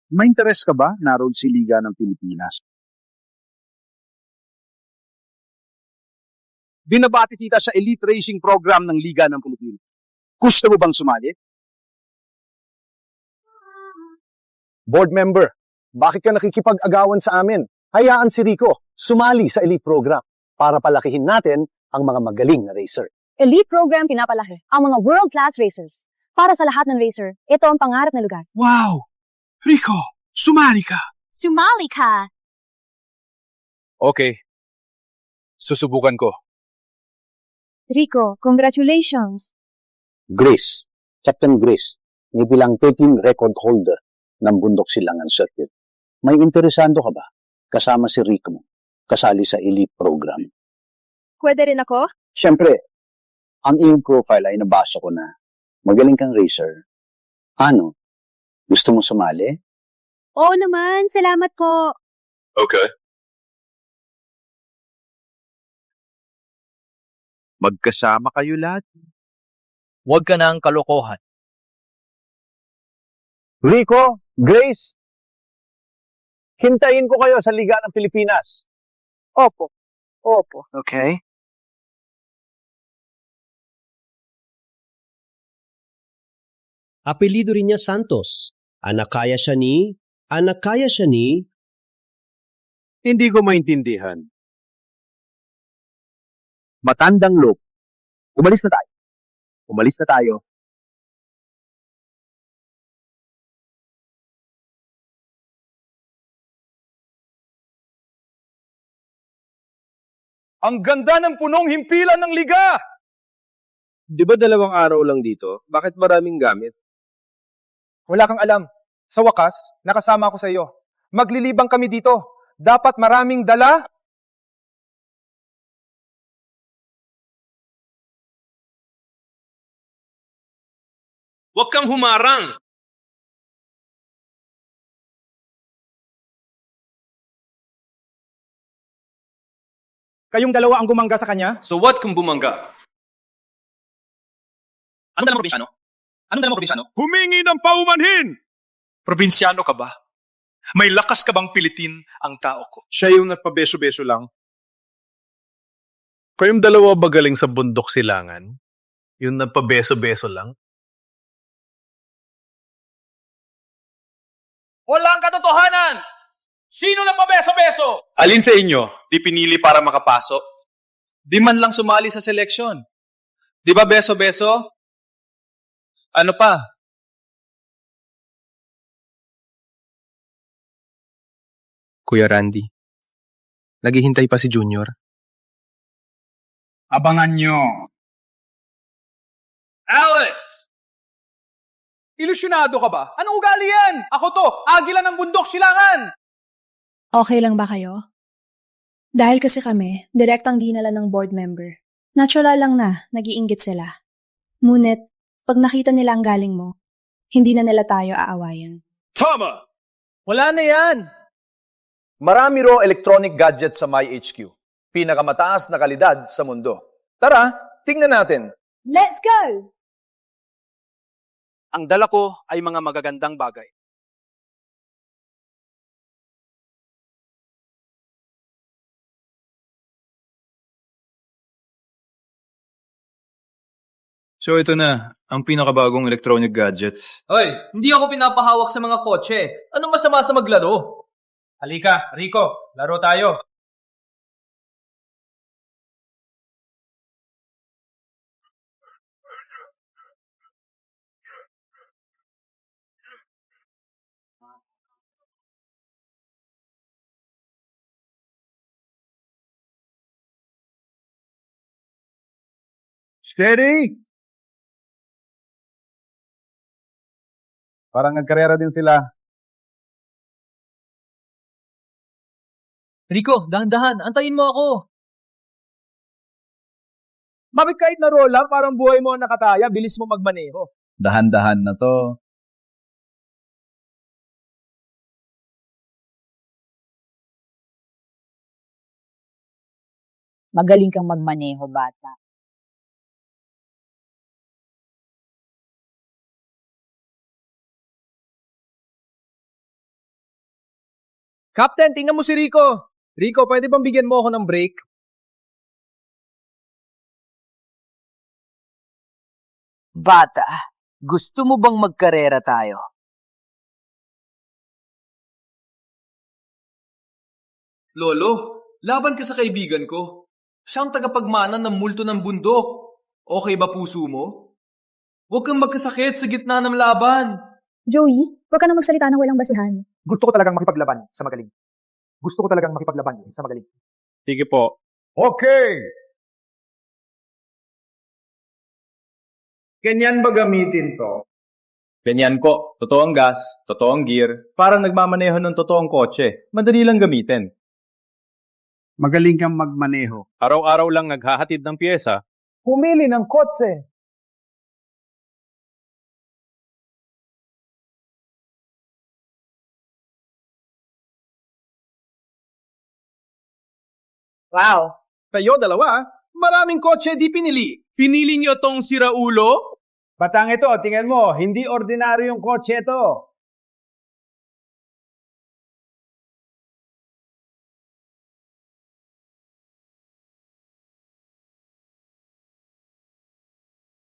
may interes ka ba naroon si Liga ng Pilipinas? Binabati kita sa elite racing program ng Liga ng Pilipinas. Gusto mo bang sumali? Board member, bakit ka nakikipag-agawan sa amin? Hayaan si Rico sumali sa elite program para palakihin natin ang mga magaling na racer. Elite program pinapalaki ang mga world-class racers. Para sa lahat ng racer, ito ang pangarap na lugar. Wow! Rico, sumali ka! Sumali ka! Okay. Susubukan ko. Rico, congratulations! Grace, Captain Grace, ni bilang taking record holder ng Bundok Silangan Circuit. May interesado ka ba? Kasama si Rico mo, kasali sa elite program. Pwede rin ako? Siyempre, ang iyong profile ay nabasa ko na magaling kang racer. Ano? Gusto mo sumali? Oo naman, salamat po. Okay. Magkasama kayo lahat. Huwag ka ng kalokohan. Rico, Grace, hintayin ko kayo sa Liga ng Pilipinas. Opo. Okay. Apelido rin niya Santos. Anak kaya siya ni... Hindi ko maintindihan. Matandang loop. Umalis na tayo. Ang ganda ng punong himpilan ng liga! Di ba 2 araw lang dito? Bakit maraming gamit? Wala kang alam. Sa wakas, nakasama ako sa iyo. Maglilibang kami dito. Dapat maraming dala. Huwag kang humarang! Kayong dalawa ang gumangga sa kanya? So what kung bumangga? Anong dala mo, probinsyano? Humingi ng paumanhin! Probinsyano ka ba? May lakas ka bang pilitin ang tao ko? Siya yung nagpabeso-beso lang. Kayong dalawa ba galing sa bundok silangan? Yung nagpabeso-beso lang? Walang katotohanan! Sino na pabeso-beso? Alin sa inyo, di pinili para makapasok? Di man lang sumali sa seleksyon. Di ba beso-beso? Ano pa? Kuya Randy, naghihintay pa si Junior. Abangan nyo. Alice! Ilusyonado ka ba? Anong ugali yan? Ako to, Agila ng Bundok Silangan! Okay lang ba kayo? Dahil kasi kami, direktang dinala ng board member. Natural lang na, nag-iinggit sila. Ngunit, pag nakita nila ang galing mo, hindi na nila tayo aawayan. Tama! Wala na yan! Marami raw electronic gadgets sa MyHQ. Pinakamataas na kalidad sa mundo. Tara, tingnan natin. Let's go! Ang dala ko ay mga magagandang bagay. So ito na, ang pinakabagong electronic gadgets. Hoy, hindi ako pinapahawak sa mga kotse. Anong masama sa maglaro? Halika, Rico, laro tayo. Steady! Parang nagkarera din sila. Rico, dahan-dahan, antayin mo ako. Bakit kahit narola, parang buhay mo ang nakataya, bilis mo magmaneho. Dahan-dahan na to. Magaling kang magmaneho, bata. Captain, tingnan mo si Rico. Rico, pwede bang bigyan mo ako ng break? Bata, gusto mo bang magkarera tayo? Lolo, laban ka sa kaibigan ko. Siyang tagapagmana ng multo ng bundok. Okay ba puso mo? Huwag kang magkasakit sa gitna ng laban. Joey, huwag ka na magsalita ng walang basihan. Gusto ko talagang makipaglaban sa magaling. Sige po. Okay! Ganyan ba gamitin to? Ganyan ko. Totoong gas, totoong gear. Parang nagmamaneho ng totoong kotse. Madali lang gamitin. Magaling kang magmaneho. Araw-araw lang naghahatid ng pyesa. Pumili ng kotse. Wow! Kayo dalawa, maraming kotse di pinili. Pinili niyo tong siraulo? Batang ito, tingnan mo, hindi ordinaryong kotse ito.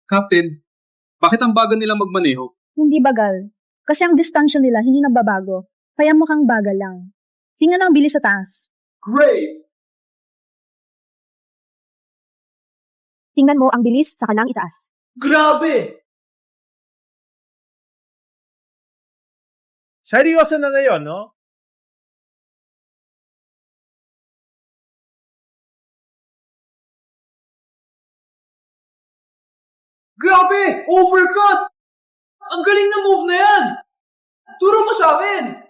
Captain, bakit ang bagal nilang magmaneho? Hindi bagal. Kasi ang distansya nila hindi nagbabago. Kaya mukhang bagal lang. Tingnan ang bilis sa taas. Great! Tingnan mo ang bilis sa kanang itaas. Grabe! Seryoso na ngayon, no? Grabe! Overcut! Ang galing na move na yan! Turo mo sa akin!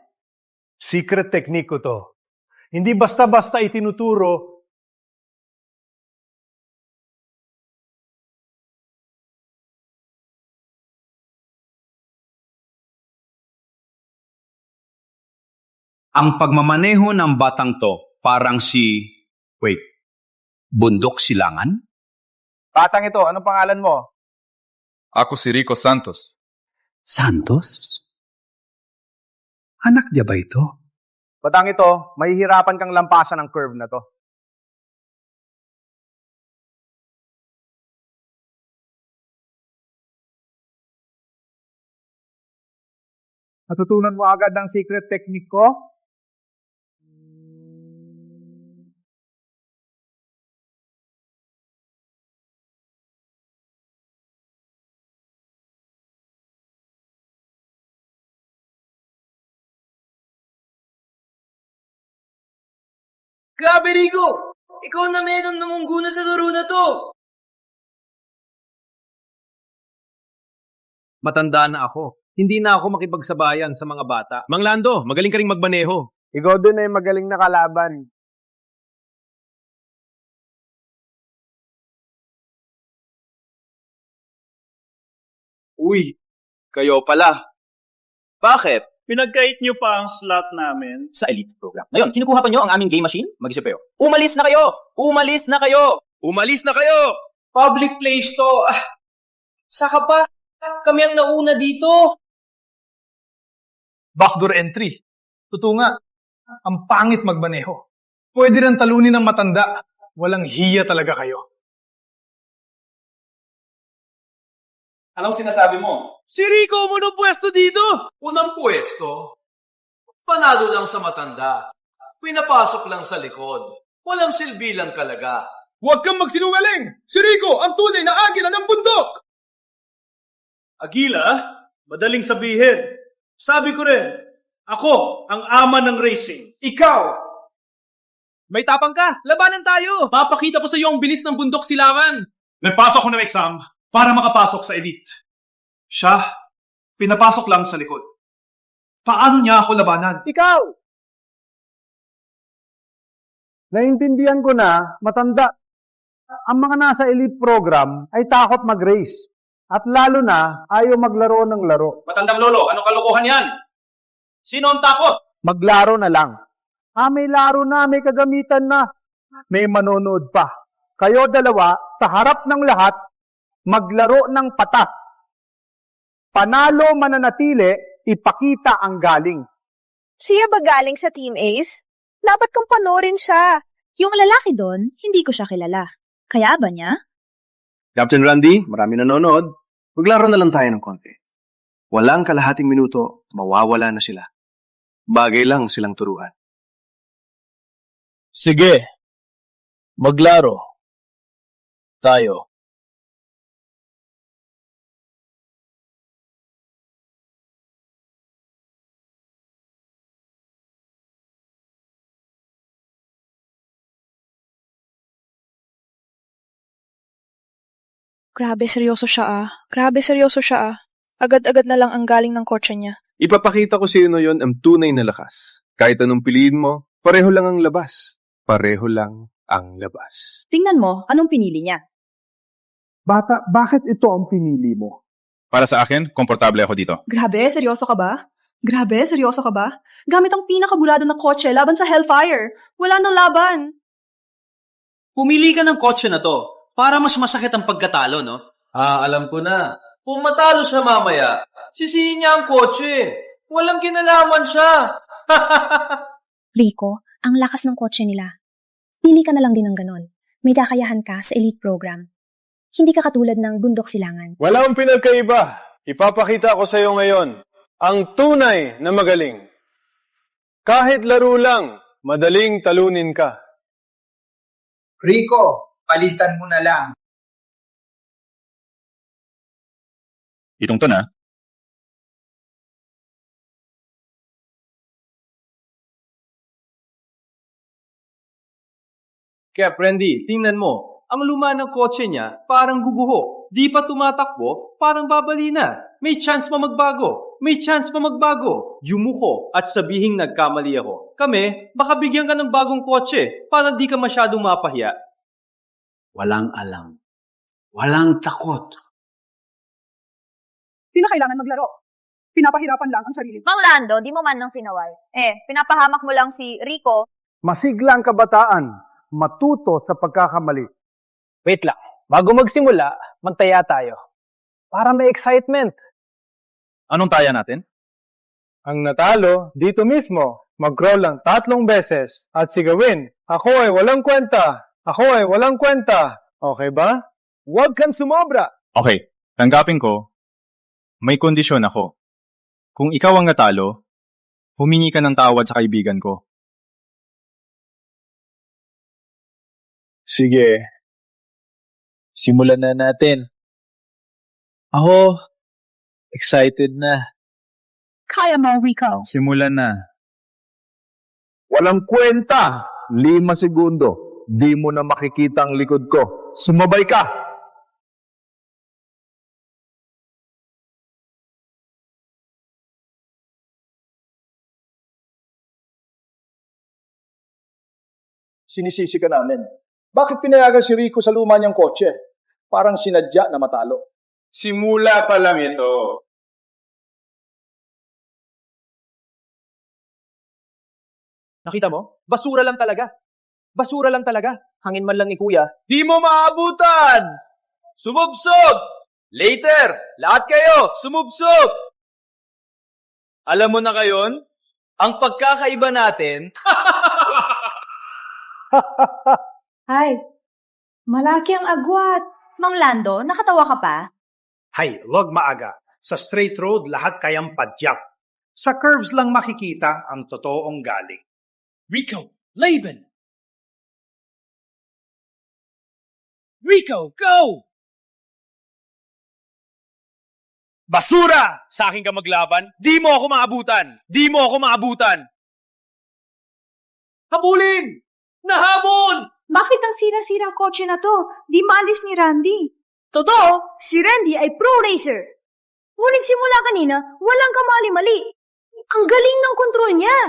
Secret technique ko to. Hindi basta-basta itinuturo. Ang pagmamaneho ng batang to parang Bundok Silangan? Batang ito, anong pangalan mo? Ako si Rico Santos. Santos? Anak niya ba ito? Batang ito, mahihirapan kang lampasan ng curve na to. Natutunan mo agad ang secret technique ko? Grabe, Rico! Ikaw na meron namunguna sa laro na to! Matanda na ako. Hindi na ako makipagsabayan sa mga bata. Mang Lando, magaling ka ring magmaneho. Ikaw din ay magaling na kalaban. Uy, kayo pala. Bakit? Pinagkait niyo pa ang slot namin Sa Elite program. Ngayon, kinukuha pa niyo ang aming game machine? Mag-isip kayo. Umalis na kayo! Umalis na kayo! Umalis na kayo! Public place to. Saka pa, kami ang nauna dito. Backdoor entry. Totoo nga, ang pangit magmaneho. Pwede rin talunin ng matanda. Walang hiya talaga kayo. Anong sinasabi mo? Si Rico munang pwesto dito! Unang pwesto? Panalo lang sa matanda. Pinapasok lang sa likod. Walang silbi lang kalaga. Huwag kang magsinungaling! Si Rico ang tunay na agila ng bundok! Agila? Madaling sabihin. Sabi ko rin, ako ang ama ng racing. Ikaw! May tapang ka! Labanan tayo! Papakita ko sa iyo ang bilis ng bundok silangan! Nagpasok ko ng exam para makapasok sa elite. Siya, pinapasok lang sa likod. Paano niya ako labanan? Ikaw! Naintindihan ko na, matanda. Ang mga nasa elite program ay takot mag-race. At lalo na, ayaw maglaro ng laro. Matandang lolo, anong kalokohan yan? Sino ang takot? Maglaro na lang. May laro na, may kagamitan na. May manonood pa. Kayo dalawa, sa harap ng lahat, maglaro ng patas. Panalo mananatili, ipakita ang galing. Siya ba galing sa Team Ace? Dapat kang panoorin siya. Yung lalaki doon, hindi ko siya kilala. Kaya ba niya? Captain Randy, marami nanonood. Maglaro na lang tayo ng konti. Walang kalahating minuto, mawawala na sila. Bagay lang silang turuan. Sige. Maglaro. Tayo. Grabe, seryoso siya ah. Grabe, seryoso siya ah. Agad-agad na lang ang galing ng kotse niya. Ipapakita ko sino yon ang tunay na lakas. Kahit anong piliin mo, pareho lang ang labas. Pareho lang ang labas. Tingnan mo, anong pinili niya? Bata, bakit ito ang pinili mo? Para sa akin, komportable ako dito. Grabe, seryoso ka ba? Grabe, seryoso ka ba? Gamit ang pinakabulado na kotse laban sa Hellfire. Wala nang laban. Pumili ka ng kotse na to para mas masakit ang pagkatalo, no? Alam ko na. Kung matalo siya mamaya, sisihin niya ang kotse. Walang kinalaman siya. Rico, ang lakas ng kotse nila. Pili ka na lang din ng ganon. May kakayahan ka sa elite program. Hindi ka katulad ng bundok silangan. Wala akong pinagkaiba. Ipapakita ko sa iyo ngayon ang tunay na magaling. Kahit laro lang, madaling talunin ka. Rico, palitan mo na lang. Itong to na. Kaya, Prendy, tingnan mo. Ang luma ng kotse niya, parang guguho. Di pa tumatakbo, parang babali na. May chance pa magbago. May chance pa magbago. Yumuko at sabihing nagkamali ako. Kami, baka bigyan ka ng bagong kotse para di ka masyadong mapahiya. Walang alam. Walang takot. Di na kailangan maglaro. Pinapahirapan lang ang sarili. Mang Lando, di mo man nang sinaway. Pinapahamak mo lang si Rico. Masiglang kabataan, matuto sa pagkakamali. Wait lang. Bago magsimula, magtaya tayo. Para may excitement. Anong taya natin? Ang natalo, dito mismo, mag-crawl lang 3 beses at sigawin, ako ay walang kwenta. Ako ay walang kwenta. Okay ba? Huwag kang sumobra. Okay, tanggapin ko. May kondisyon ako. Kung ikaw ang natalo, humingi ka ng tawad sa kaibigan ko. Sige. Simulan na natin. Ako, excited na. Kaya mo, Rico. Simulan na. Walang kwenta. 5 segundo. Di mo na makikita ang likod ko. Sumabay ka. Sinisisi ka namin. Bakit pinayagan si Rico sa luma niyang kotse? Parang sinadya na matalo. Simula pa lang ito. Nakita mo? Basura lang talaga. Basura lang talaga. Hangin man lang ni Kuya. Di mo maabutan! Sumubsob! Later, lahat kayo, sumubsob! Alam mo na kayon, ang pagkakaiba natin... Ay, malaki ang agwat. Mang Lando, nakatawa ka pa? Hay, wag maaga. Sa straight road, lahat kayang padyak. Sa curves lang makikita ang totoong galing. Rico, Laban! Rico, go! Basura! Sa akin ka maglaban? Di mo ako maabutan! Di mo ako maabutan! Habulin! Nahabol! Bakit ang sira-sira kotse na to? Di maalis ni Randy. Totoo, si Randy ay pro racer. Ngunit simula kanina, walang kamali-mali. Ang galing ng kontrol niya.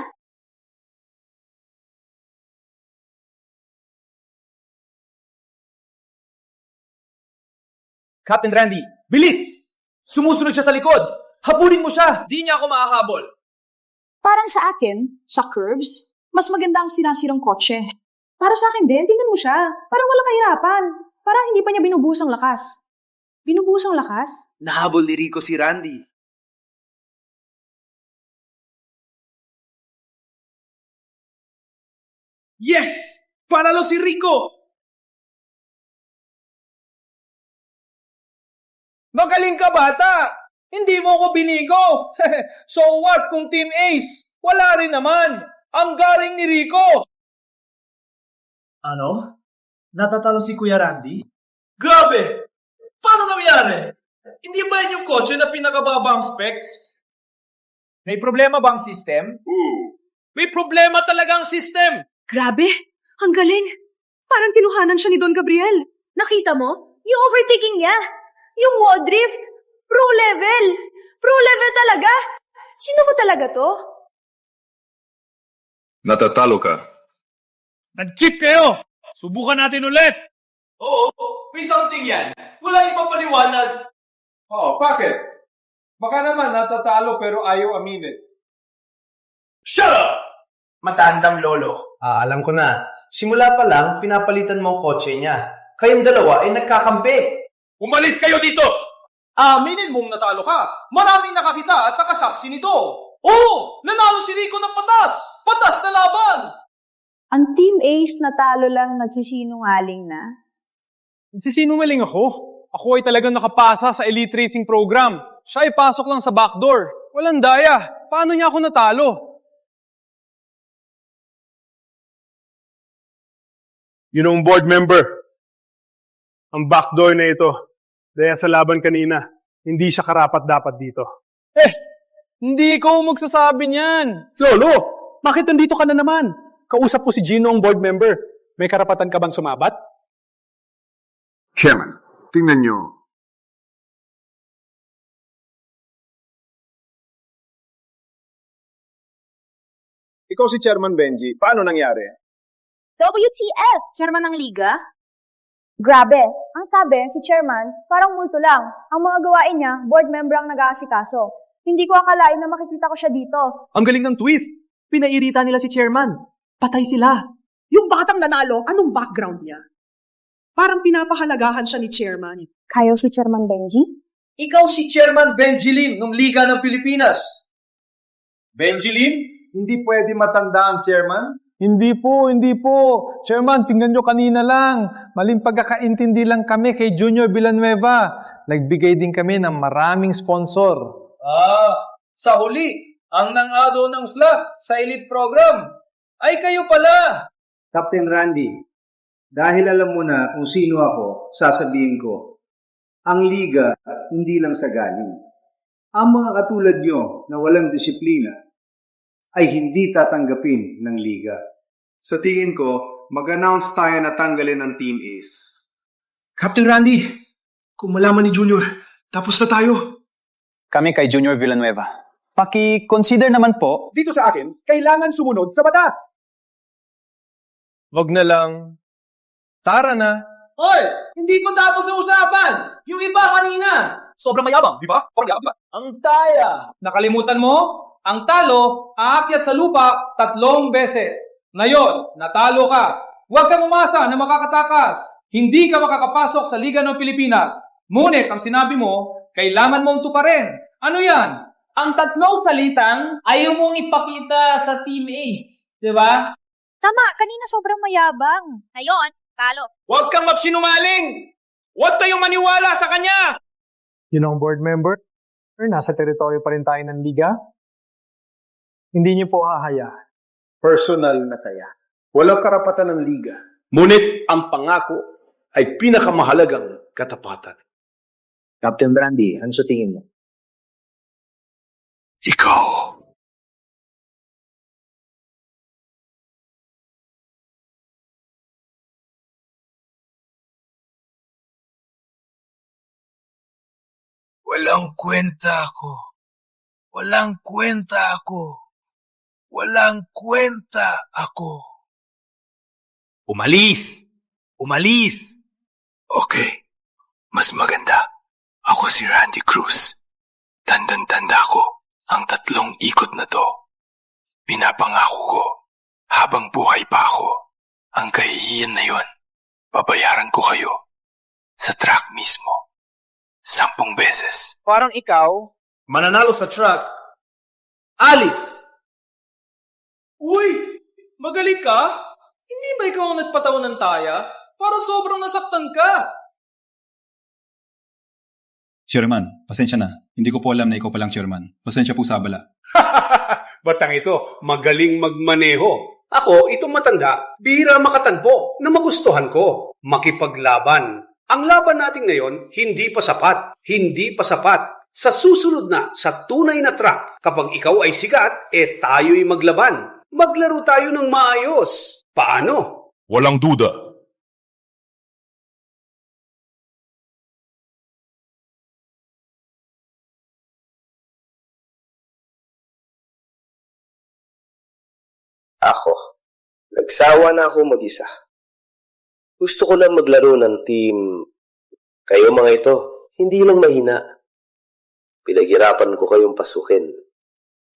Captain Randy, bilis! Sumusunod siya sa likod! Habulin mo siya! Di niya ako makakabol. Parang sa akin, sa curves, mas maganda ang sinasirang kotse. Para sa akin din, tingnan mo siya. Parang walang kahirapan. Parang hindi pa niya binubuhos ang lakas. Binubuhos ang lakas? Nahabol ni Rico si Randy. Yes! Panalo si Rico! Magaling ka, bata! Hindi mo ako binigo! So what kung Team Ace? Wala rin naman! Ang galing ni Rico! Ano? Natatalo si Kuya Randy? Grabe! Paano nangyari? Hindi ba yan yung kotse na pinakababa ang specs? May problema ba ang system? May problema talaga ang system! Grabe! Ang galing! Parang kinuhanan siya ni Don Gabriel. Nakita mo? Yung overtaking niya. Yung wall drift. Pro level. Pro level talaga. Sino mo talaga to? Natatalo ka. Nag-cheat kayo! Subukan natin ulit! Oo, may something yan. Wala ibang paliwanag. Bakit? Baka naman natatalo pero ayaw aminin. Shut up! Matandang lolo. Alam ko na. Simula pa lang, pinapalitan mo ang kotse niya. Kayong dalawa ay nagkakampi. Umalis kayo dito! Aminin mong natalo ka. Maraming nakakita at nakasaksi nito. Oo! Nanalo si Rico ng patas! Patas na laban! Ang Team Ace natalo lang nagsisinungaling na? Nagsisinungaling ako. Ako ay talagang nakapasa sa Elite Racing Program. Siya ay pasok lang sa backdoor. Walang daya. Paano niya ako natalo? Yun ang board member. Ang backdoor na ito. Dahil sa laban kanina, hindi siya karapat-dapat dito. Hindi ikaw magsasabi niyan. Lolo, bakit nandito ka na naman? Kausap ko si Gino ang board member. May karapatan ka bang sumabat? Chairman, tingnan nyo. Ikaw si Chairman Benji. Paano nangyari? WTF? Chairman ng Liga? Grabe. Ang sabi, si chairman, parang multo lang. Ang mga gawain niya, board member ang nag-aasikaso. Hindi ko akalain na makikita ko siya dito. Ang galing ng twist. Pinairita nila si chairman. Patay sila. Yung batang nanalo, anong background niya? Parang pinapahalagahan siya ni chairman. Kayo si Chairman Benji? Ikaw si Chairman Benji Lim ng Liga ng Pilipinas. Benji Lim? Hindi pwede matanda ang chairman? Hindi po. Chairman, tingnan nyo kanina lang. Maling pagkakaintindi lang kami kay Junior Villanueva. Nagbigay din kami ng maraming sponsor. Sa huli, ang nang-ado ng slot sa Elite Program ay kayo pala. Captain Randy, dahil alam mo na kung sino ako, sasabihin ko, ang liga hindi lang sa galing. Ang mga katulad nyo na walang disiplina ay hindi tatanggapin ng liga. Sa tingin ko, mag-announce tayo na tanggalin ng Team Ace. Captain Randy, kung malaman ni Junior, tapos na tayo. Kami kay Junior Villanueva. Paki-consider naman po. Dito sa akin, kailangan sumunod sa bata. Wag na lang. Tara na. Hoy! Hindi pa tapos ang usapan! Yung iba kanina! Sobrang mayabang, di ba? Ang taya! Nakalimutan mo? Ang talo, aakyat sa lupa 3 beses. Ngayon, natalo ka. Huwag kang umasa na makakatakas. Hindi ka makakapasok sa Liga ng Pilipinas. Ngunit ang sinabi mo, kailangan mong tuparin. Ano yan? Ang 3 salitang ayaw mong ipakita sa Team Ace. Di ba? Tama, kanina sobrang mayabang. Ngayon, talo. Huwag kang magsinungaling! Huwag kayong maniwala sa kanya! Yun ang board member? Or nasa teritoryo pa rin tayo ng liga? Hindi niyo po hahayaan. Personal na taya. Walang karapatan ng liga. Ngunit ang pangako ay pinakamahalagang katapatan. Captain Brandy, ano sa tingin mo? Ikaw. Walang kwenta ako. Walang kwenta ako. Walang kwenta ako. Umalis! Umalis! Okay. Mas maganda. Ako si Randy Cruz. Tandang-tanda ko ang 3 ikot na to. Pinapangako ko, habang buhay pa ako, ang kahihiyan na yon, babayaran ko kayo sa track mismo. 10 beses. Parang ikaw, mananalo sa track. Alice! Uy! Magaling ka? Hindi ba ikaw ang nagpatawan ng taya? Parang sobrang nasaktan ka. Chairman, pasensya na. Hindi ko po alam na ikaw palang chairman. Pasensya po sa abala. Batang ito, magaling magmaneho. Ako, itong matanda, bihira makatanpo na magustuhan ko. Makipaglaban. Ang laban natin ngayon, hindi pa sapat. Hindi pa sapat. Sa susunod na, sa tunay na track, kapag ikaw ay sikat, tayo'y maglaban. Maglaro tayo ng maayos. Paano? Walang duda. Ako, nagsawa na ako mag-isa. Gusto ko lang maglaro ng team. Kayo mga ito, hindi lang mahina. Pinaghirapan ko kayong pasukin.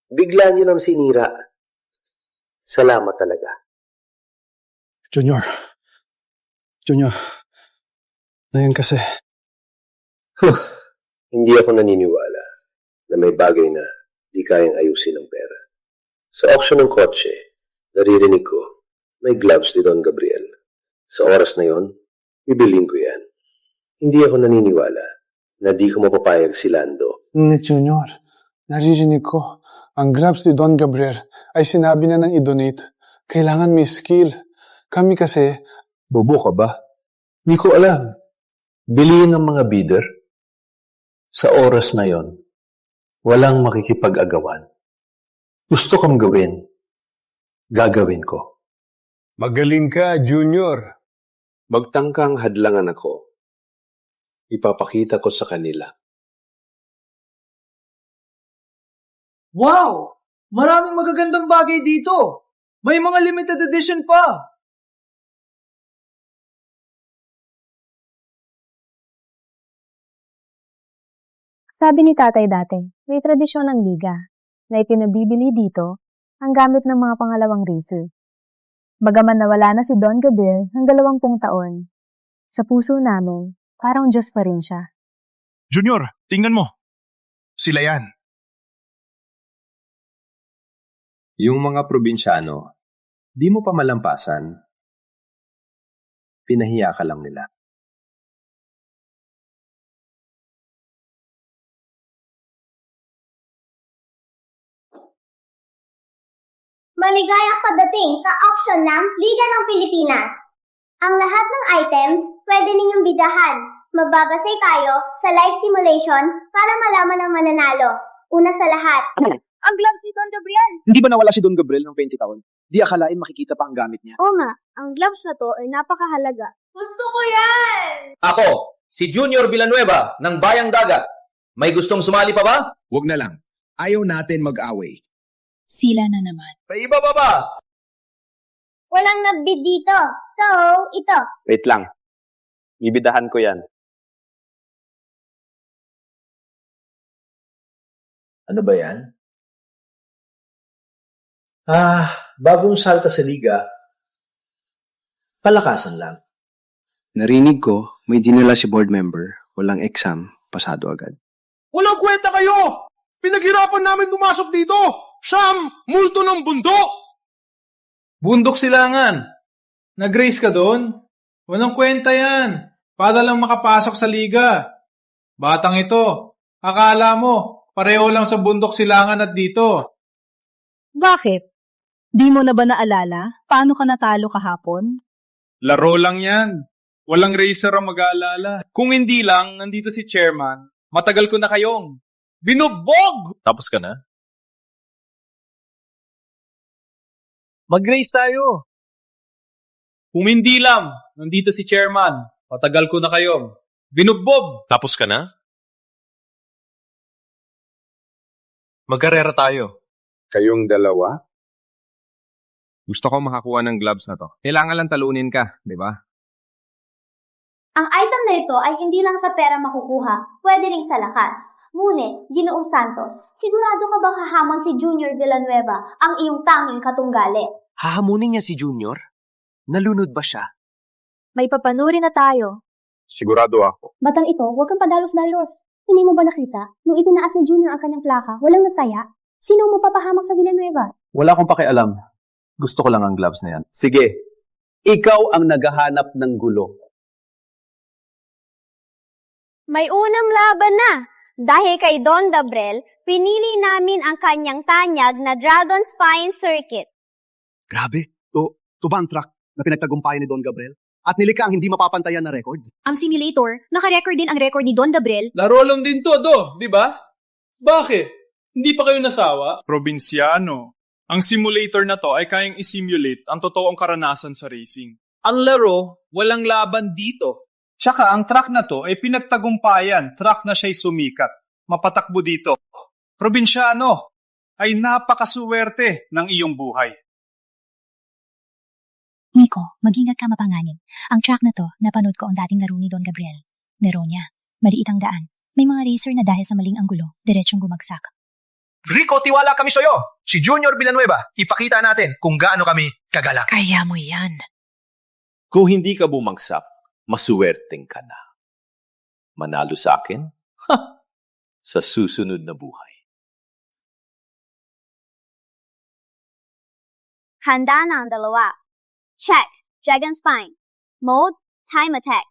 Bigla niyo nang sinira. Salamat talaga. Junior, ngayon kasi. Hindi ako naniniwala na may bagay na di kayang ayusin ng pera. Sa auction ng kotse, naririnig ko, may gloves ni Don Gabriel. Sa oras na yon, bibilin ko yan. Hindi ako naniniwala na di ko mapapayag si Lando. Junior, naririnig ko, ang gloves ni Don Gabriel ay sinabi na nang i-donate. Kailangan may skill. Kami kasi... Bobo ka ba? Di ko alam. Bilihin ng mga bidder. Sa oras na yon, walang makikipag-agawan. Gusto kong gawin. Gagawin ko. Magaling ka, Junior. Magtangkang hadlangan ako. Ipapakita ko sa kanila. Wow! Maraming magagandang bagay dito. May mga limited edition pa. Sabi ni tatay dati, may tradisyon ng liga na ipinabibili dito ang gamit ng mga pangalawang racer. Bagaman nawala na si Don Gabriel ng 20 taon, sa puso namin, parang Diyos pa rin siya. Junior, tingnan mo. Sila yan. Yung mga probinsyano, di mo pa malampasan, pinahiya ka lang nila. Maligayang pagdating sa auction ng Liga ng Pilipinas. Ang lahat ng items pwede ninyong bidahan. Magbabase tayo sa live simulation para malaman ang mananalo. Una sa lahat, ang gloves ni Don Gabriel. Hindi ba nawala si Don Gabriel ng 20 taon? Di akalain makikita pa ang gamit niya. Oo nga, ang gloves na to ay napakahalaga. Gusto ko yan! Ako, si Junior Villanueva ng Bayang Dagat. May gustong sumali pa ba? Huwag na lang. Ayaw natin mag-away. Sila na naman. May iba pa ba? Walang nagbid dito. So, ito. Wait lang. Ibidahan ko yan. Ano ba yan? Bagong salta sa liga. Palakasan lang. Narinig ko, may dinala si board member. Walang exam, pasado agad. Walang kwenta kayo! Pinaghirapan namin pumasok dito! Sam, multo ng bundok! Bundok Silangan. Nag-race ka doon? Walang kwenta yan. Para lang makapasok sa liga. Batang ito, akala mo, pareho lang sa Bundok Silangan at dito. Bakit? Di mo na ba naalala? Paano ka natalo kahapon? Laro lang yan. Walang racer ang mag-aalala. Kung hindi lang, nandito si chairman, matagal ko na kayong binugbog! Tapos ka na? Mag-race tayo. Kung hindi lang, nandito si chairman, matagal ko na kayong binugbog! Tapos ka na? Magkarera tayo. Kayong dalawa? Gusto ko makakuha ng gloves na to. Kailangan lang talunin ka, di ba? Ang item na ito ay hindi lang sa pera makukuha, pwede rin sa lakas. Ngunit, Ginoong Santos, sigurado ka ba hahamon si Junior Villanueva, ang iyong tanging katunggali? Hahamunin niya si Junior? Nalunod ba siya? May papanuri na tayo. Sigurado ako. Batang ito, huwag kang padalos-dalos. Hindi mo ba nakita? Nung itinaas ni Junior ang kanyang plaka, walang nagtaya. Sino ang mapapahamak sa Villanueva? Wala akong pakialam. Gusto ko lang ang gloves na yan. Sige, ikaw ang naghahanap ng gulo. May unang laban na. Dahil kay Don Gabriel, pinili namin ang kanyang tanyag na Dragon Spine Circuit. Grabe, To ba ang truck na pinagtagumpayan ni Don Gabriel? At nilikha ang hindi mapapantayan na record? Ang simulator, naka-record din ang record ni Don Gabriel. Laro lang din to, di ba? Bakit? Hindi pa kayo nasawa? Probinsyano. Ang simulator na to ay kayang isimulate ang totoong karanasan sa racing. Ang laro, walang laban dito. Tsaka ang truck na to ay pinagtagumpayan, truck na siya'y sumikat. Mapatakbo dito. Probinsyano, ay napakasuwerte ng iyong buhay. Rico, mag-ingat ka mapanganib. Ang track na to, napanood ko ang dating laro ni Don Gabriel. Laro niya, maliit ang daan. May mga racer na dahil sa maling anggulo, diretsong bumagsak. Rico, tiwala kami sa'yo. Si Junior Villanueva, ipakita natin kung gaano kami kagalak. Kaya mo yan. Kung hindi ka bumagsak, masuwerteng ka na. Manalo sa akin? Sa susunod na buhay. Handa na ang dalawa. Check, Dragon Spine. Mode, Time Attack.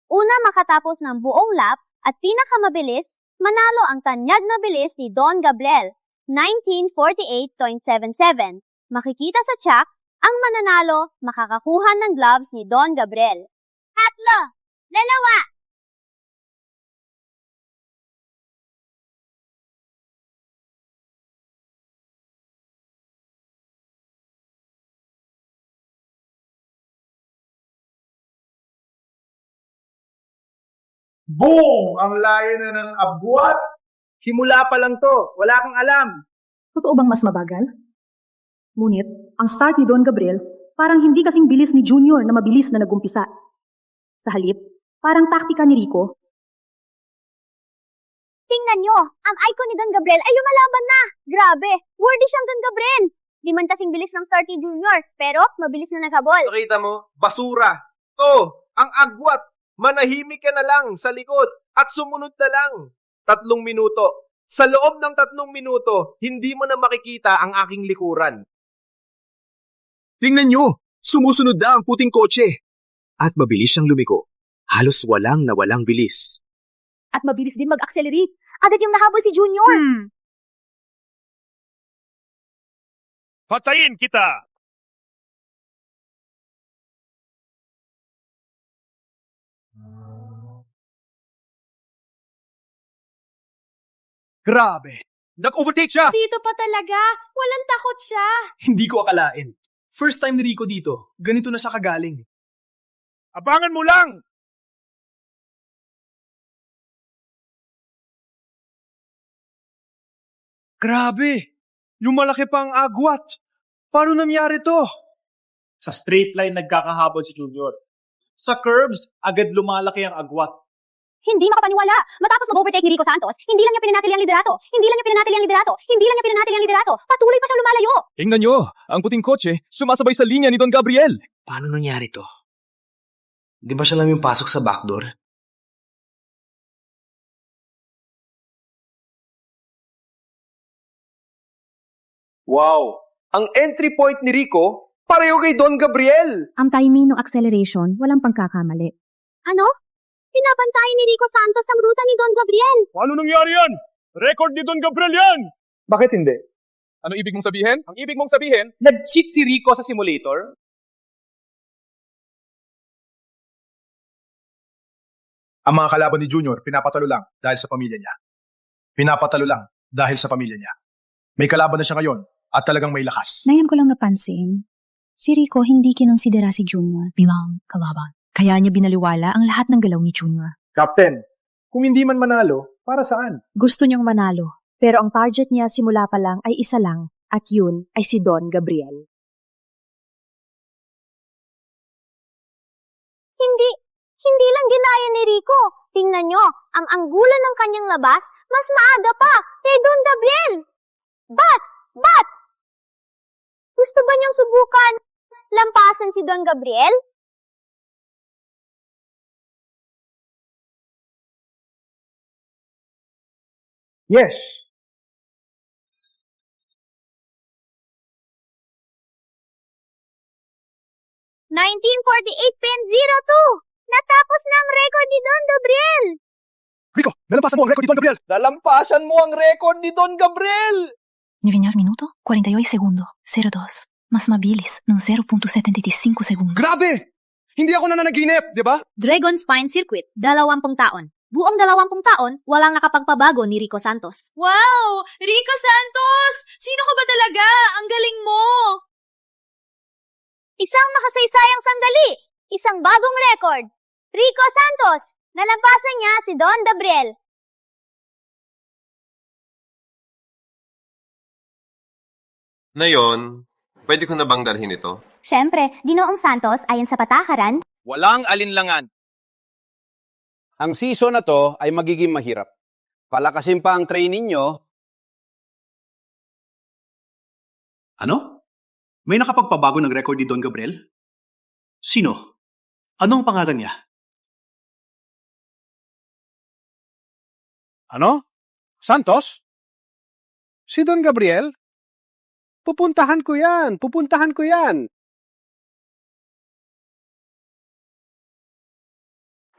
Una makatapos ng buong lap at pinakamabilis, manalo ang tanyag na bilis ni Don Gabriel, 1948.77. Makikita sa check, ang mananalo makakakuha ng gloves ni Don Gabriel. 3, 2. Boom! Ang layo na ng abwat. Simula pa lang to. Wala kang alam. Totoo bang mas mabagal? Ngunit, ang start ni Don Gabriel parang hindi kasing bilis ni Junior na mabilis na nagumpisa. Sa halip, parang taktika ni Rico. Tingnan nyo, ang icon ni Don Gabriel ay lumalaban na. Grabe, worthy siyang Don Gabriel. Di man kasing bilis ng start ni Junior, pero mabilis na naghabol. Nakita mo? Basura. To, ang agwat. Manahimik ka na lang sa likod at sumunod na lang. 3 minuto. Sa loob ng 3 minuto, hindi mo na makikita ang aking likuran. Tingnan nyo, sumusunod na ang puting kotse. At mabilis siyang lumiko. Halos walang nawalang bilis. At mabilis din mag-accelerate. Agad yung nahabol si Junior. Patayin kita! Grabe! Nag-overtake siya! Dito pa talaga. Walang takot siya. Hindi ko akalain. First time ni Rico dito. Ganito na siya kagaling. Abangan mo lang! Grabe! Lumalaki pa ang agwat. Paano nangyari to? Sa straight line nagkakahabol si Junior. Sa curves, agad lumalaki ang agwat. Hindi makapaniwala. Matapos mag-overtake ni Rico Santos, hindi lang niya pinanatili ang liderato. Patuloy pa siyang lumalayo. Tingnan nyo, ang puting kotse sumasabay sa linya ni Don Gabriel. Paano nangyari to? Di ba siya lang yung pasok sa backdoor? Wow! Ang entry point ni Rico, pareho kay Don Gabriel! Ang timing ng acceleration, walang pagkakamali. Ano? Pinapantayan ni Rico Santos ang ruta ni Don Gabriel. Paano nangyari yan? Record ni Don Gabriel yan! Bakit hindi? Ano ibig mong sabihin? Ang ibig mong sabihin, Nag-cheat si Rico sa simulator? Ang mga kalaban ni Junior, pinapatalo lang dahil sa pamilya niya. May kalaban na siya ngayon at talagang may lakas. Ngayon ko lang napansin, si Rico hindi kinonsidera si Junior bilang kalaban. Kaya niya binaliwala ang lahat ng galaw ni Junior. Captain, kung hindi man manalo, para saan? Gusto niyang manalo, pero ang target niya simula pa lang ay isa lang, at yun ay si Don Gabriel. Hindi lang ginaya ni Rico. Tingnan nyo, ang anggulan ng kanyang labas, mas maaga pa kay Don Gabriel. But! Gusto ba niyang subukan lampasan si Don Gabriel? Yes. Natapos na ang record ni Don Gabriel! Rico, nalampasan mo ang record ni Don Gabriel! Nalampasan mo ang record ni Don Gabriel! 9 minuto, 48 segundo, 02. Mas mabilis ng 0.75 segundo. Grabe! Hindi ako nananaginip, di ba? Dragon Spine Circuit, 20 taon. Buong 20 taon, walang nakapagpabago ni Rico Santos. Wow! Rico Santos! Sino ka ba talaga? Ang galing mo! Isang makasaysayang sandali, isang bagong record. Rico Santos, nalampasan niya si Don Gabriel. Ngayon, pwede ko na bang dalhin ito? Siyempre, Ginoong Santos, ayon sa patakaran, Walang alinlangan. Ang season na to ay magiging mahirap. Palakasin pa ang training nyo. Ano? May nakapagpabago ng record ni Don Gabriel? Sino? Anong pangalan niya? Ano? Santos? Si Don Gabriel? Pupuntahan ko yan.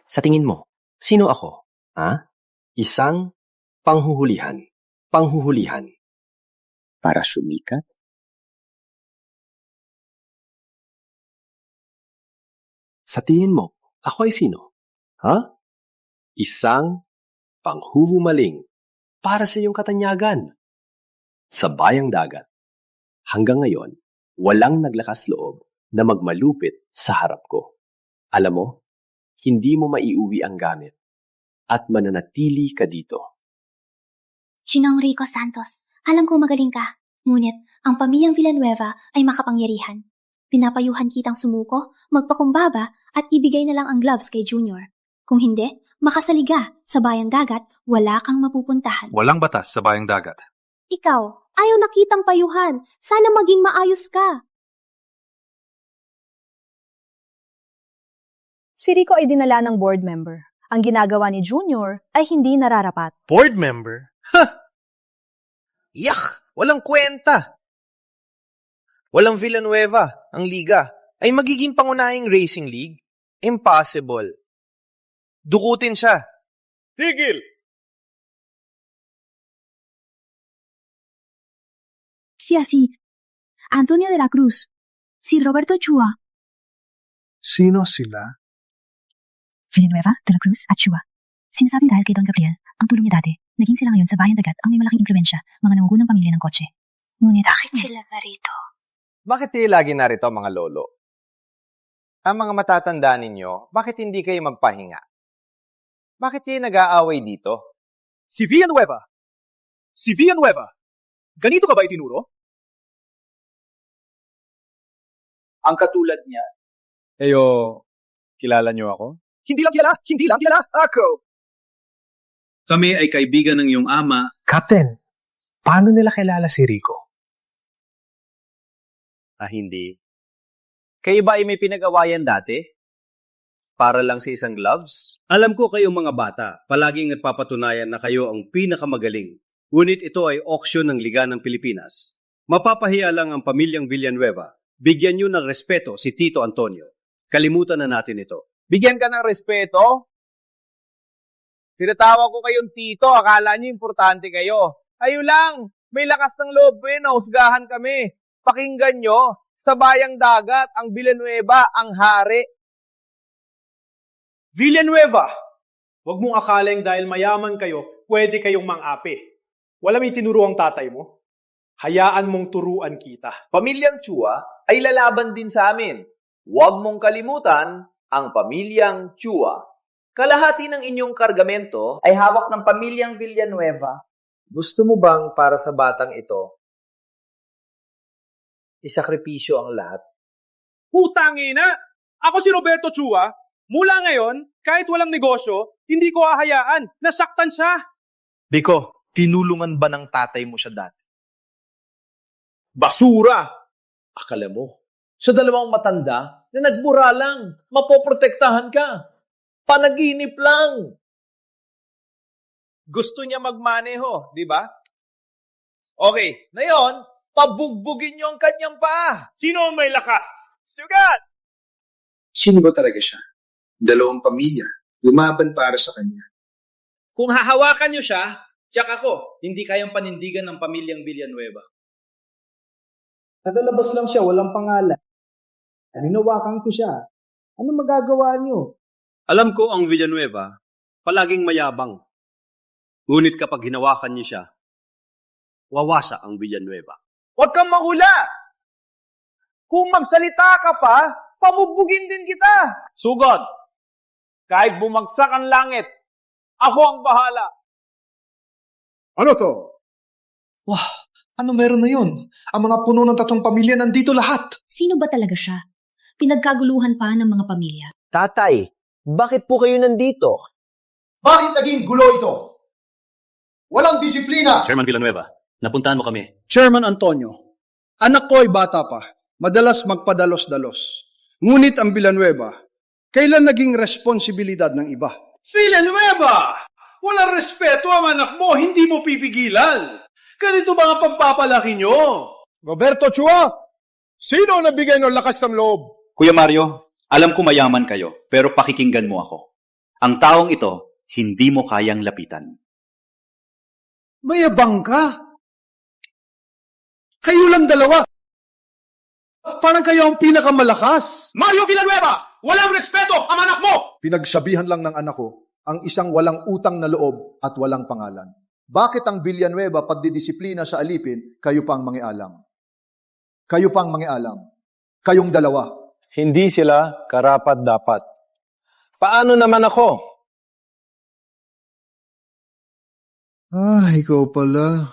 Sa tingin mo, sino ako? Ha? Isang panghuhulihan. Para sumikat? Sa tingin mo, ako ay sino? Ha? Isang panghuhumaling para sa iyong katanyagan. Sa bayang dagat, hanggang ngayon, walang naglakas loob na magmalupit sa harap ko. Alam mo, hindi mo maiuwi ang gamit at mananatili ka dito. Chinong Rico Santos, alam ko magaling ka. Ngunit, ang pamilyang Villanueva ay makapangyarihan. Pinapayuhan kitang sumuko, magpakumbaba at ibigay na lang ang gloves kay Junior. Kung hindi, makasaliga sa bayang dagat, wala kang mapupuntahan. Walang batas sa bayang dagat. Ikaw, ayaw nakitang payuhan. Sana maging maayos ka. Si Rico ay dinala ng board member. Ang ginagawa ni Junior ay hindi nararapat. Board member? Yak! Walang kwenta! Walang Villanueva, ang liga, ay magiging pangunahing racing league? Impossible. Dukutin siya. Tigil! Siya si Antonio de la Cruz, si Roberto Chua. Sino sila? Villanueva, De la Cruz at Chua. Sinasabing dahil kay Don Gabriel, ang tulong niya dati, naging sila ngayon sa bayang dagat ang may malaking impluensya, mga nangungunang pamilya ng kotse. Ngunit, bakit sila narito? Bakit kayo lagi narito, mga lolo? Ang mga matatanda ninyo, bakit hindi kayo magpahinga? Bakit kayo nag-aaway dito? Si Villanueva! Ganito ka ba itinuro? Ang katulad niya. Kilala niyo ako? Hindi lang kilala! Ako! Kami ay kaibigan ng iyong ama. Captain, paano nila kilala si Rico? Hindi. Kayo ba ay may pinag-awayan dati? Para lang sa isang gloves? Alam ko kayong mga bata, palaging nagpapatunayan na kayo ang pinakamagaling. Ngunit ito ay auction ng Liga ng Pilipinas. Mapapahiya lang ang pamilyang Villanueva. Bigyan niyo ng respeto si Tito Antonio. Kalimutan na natin ito. Bigyan ka ng respeto? Tinatawag ko kayong tito, akala niyo importante kayo. Ayo lang, may lakas ng loob nahusgahan kami. Pakinggan nyo, sa bayang dagat, ang Villanueva, ang hari. Villanueva! Huwag mong akaling dahil mayaman kayo, pwede kayong mang-api. Wala may tinuro ang tatay mo. Hayaan mong turuan kita. Pamilyang Chua ay lalaban din sa amin. Huwag mong kalimutan ang pamilyang Chua. Kalahati ng inyong kargamento ay hawak ng pamilyang Villanueva. Gusto mo bang para sa batang ito, isakripisyo ang lahat? Putangina! Ako si Roberto Chua. Mula ngayon, kahit walang negosyo, hindi ko hahayaan. Nasaktan siya. Biko, tinulungan ba ng tatay mo siya dati? Basura! Akala mo, sa dalawang matanda na nagbura lang, mapoprotektahan ka. Panaginip lang. Gusto niya magmaneho, di ba? Okay, ngayon, pabugbugin niyo ang kanyang paa. Sino ang may lakas? Sugat! Sino ba talaga siya? Dalawang pamilya. Lumaban para sa kanya. Kung hahawakan niyo siya, tiyak ako, hindi kayang panindigan ng pamilyang Villanueva. Nagalabas lang siya, walang pangalan. Hinawakan ko siya. Ano magagawa niyo? Alam ko ang Villanueva, palaging mayabang. Ngunit kapag hinawakan niyo siya, wawasa ang Villanueva. Huwag kang mahula! Kung magsalita ka pa, pamubugin din kita! Sugod! Kahit bumagsak ang langit, ako ang bahala! Ano to? Wah, ano meron na yun? Ang mga puno ng 3 pamilya nandito lahat. Sino ba talaga siya? Pinagkaguluhan pa ng mga pamilya. Tatay, bakit po kayo nandito? Bakit naging gulo ito? Walang disiplina! Chairman Villanueva, napuntahan mo kami. Chairman Antonio, anak ko ay bata pa. Madalas magpadalos-dalos. Ngunit ang Villanueva, kailan naging responsibilidad ng iba? Villanueva! Walang respeto ang anak mo, hindi mo pipigilan. Ganito ba ang pagpapalaki nyo? Roberto Chua, sino ang nabigay ng lakas ng loob? Kuya Mario, alam ko mayaman kayo, pero pakikinggan mo ako. Ang taong ito, hindi mo kayang lapitan. Mayabang ka. Kayo lang dalawa. Parang kayo ang pinakamalakas. Mario Villanueva! Walang respeto ang anak mo! Pinagsabihan lang ng anak ko ang isang walang utang na loob at walang pangalan. Bakit ang Villanueva pagdidisiplina sa alipin, kayo pang mangialam? Kayo pang mangialam. Kayong dalawa. Hindi sila karapat-dapat. Paano naman ako? Ikaw pala.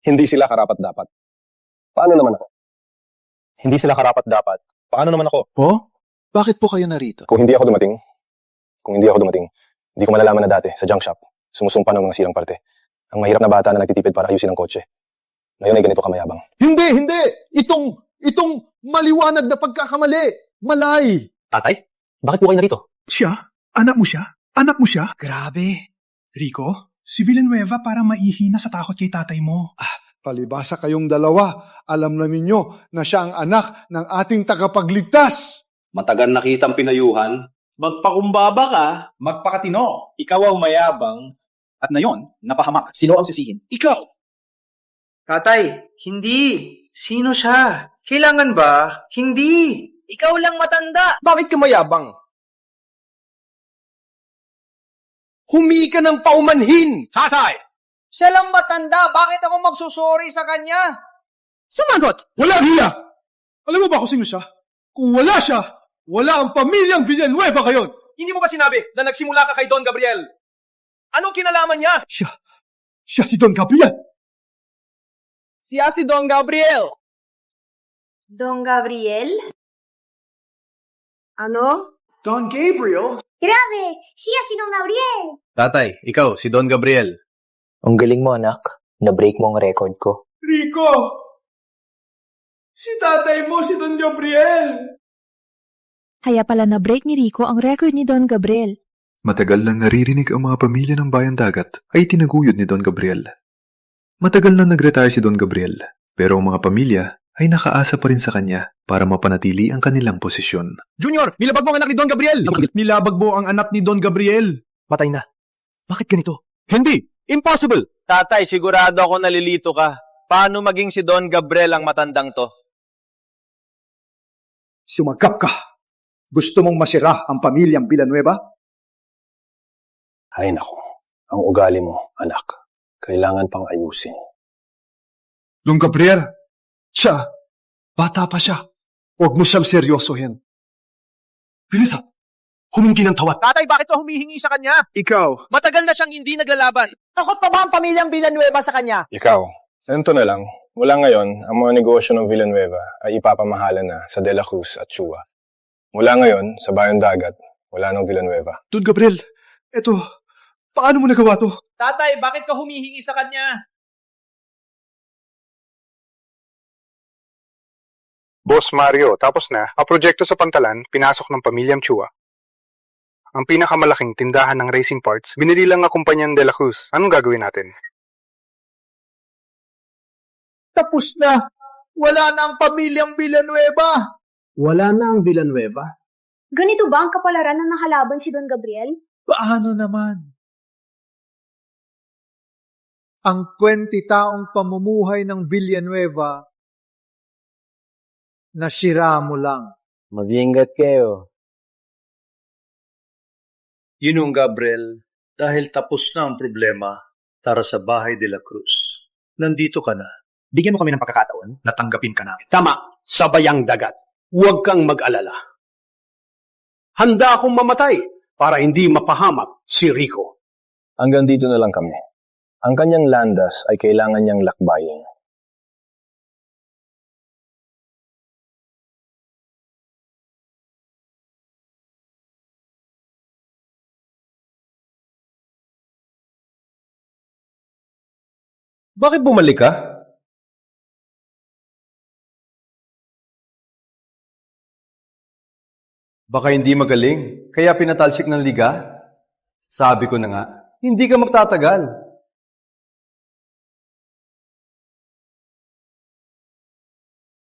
Hindi sila karapat-dapat. Paano naman ako? Hindi sila karapat-dapat. Paano naman ako? Oh? Bakit po kayo narito? Kung hindi ako dumating, hindi ko malalaman na dati sa junk shop, sumusumpa ng mga sirang parte. Ang mahirap na bata na nagtitipid para ayusin ang kotse. Ngayon ay ganito kamayabang. Hindi! Itong maliwanag na pagkakamali. Malay! Tatay, bakit po kayo narito? Siya? Anak mo siya? Anak mo siya? Grabe. Rico, si Villanueva para maihina sa takot kay tatay mo. Palibasa kayong dalawa. Alam namin nyo na siya ang anak ng ating tagapagligtas. Matagal nakitang pinayuhan. Magpakumbaba ka. Magpakatino. Ikaw ang mayabang. At ngayon, napahamak. Sino ang sisihin? Ikaw! Tatay, hindi. Sino siya? Kailangan ba? Hindi. Ikaw lang matanda. Bakit ka mayabang? Humingi ka ng paumanhin! Tatay! Siya lang matanda. Bakit ako magsusuri sa kanya? Sumagot! Walang hiya! Alam mo ba kung sino siya? Kung wala siya, wala ang pamilyang Villanueva kayon! Hindi mo ba sinabi na nagsimula ka kay Don Gabriel? Anong kinalaman niya? Siya si Don Gabriel! Siya si Don Gabriel. Don Gabriel? Ano? Don Gabriel? Grabe! Siya si Don Gabriel! Tatay, ikaw, si Don Gabriel. Ang galing mo, anak. Na-break mo ang record ko. Rico! Si tatay mo, si Don Gabriel! Kaya pala na-break ni Rico ang record ni Don Gabriel. Matagal nang naririnig ang mga pamilya ng Bayang Dagat ay tinaguyod ni Don Gabriel. Matagal na nag-retire si Don Gabriel, pero ang mga pamilya ay nakaasa pa rin sa kanya para mapanatili ang kanilang posisyon. Junior, nilabag mo ang anak ni Don Gabriel! Nilabag mo ang anak ni Don Gabriel. Patay na. Bakit ganito? Hindi! Impossible! Tatay, sigurado ako nalilito ka. Paano maging si Don Gabriel ang matandang to? Sumagap ka. Gusto mong masira ang pamilyang Villanueva? Ay nako, ang ugali mo, anak. Kailangan pang ayusin. Don Gabriel, siya, bata pa siya. Huwag mo siyang seryosohin. Bilisan, humingi ng tawad. Tatay, bakit ka humihingi sa kanya? Ikaw. Matagal na siyang hindi naglalaban. Takot pa ba ang pamilyang Villanueva sa kanya? Ikaw, ganito na lang. Mula ngayon, ang mga negosyo ng Villanueva ay ipapamahala na sa De La Cruz at Chua. Mula ngayon, sa Bayang Dagat, wala nang Villanueva. Don Gabriel, eto, paano mo nagawa to? Tatay, bakit ka humihingi sa kanya? Boss Mario, tapos na. Ang proyekto sa Pantalan, pinasok ng pamilyang Chua. Ang pinakamalaking tindahan ng racing parts, binili lang ang kumpanyang De La Cruz. Anong gagawin natin? Tapos na. Wala na ang pamilyang Villanueva. Wala na ang Villanueva. Ganito ba ang kapalaran ng nakalaban si Don Gabriel? Paano naman? Ang 20 taong pamumuhay ng Villanueva Nasira mo lang. Mag-iingat kayo. Yun Gabriel, dahil tapos na ang problema, tara sa bahay de la Cruz. Nandito ka na. Bigyan mo kami ng pagkakataon na tanggapin ka namin. Tama, sa bayang dagat. Huwag kang mag-alala. Handa akong mamatay para hindi mapahamak si Rico. Hanggang dito na lang kami. Ang kanyang landas ay kailangan niyang lakbayin. Bakit bumalik ka? Baka hindi magaling, kaya pinatalsik ng liga? Sabi ko na nga, hindi ka magtatagal.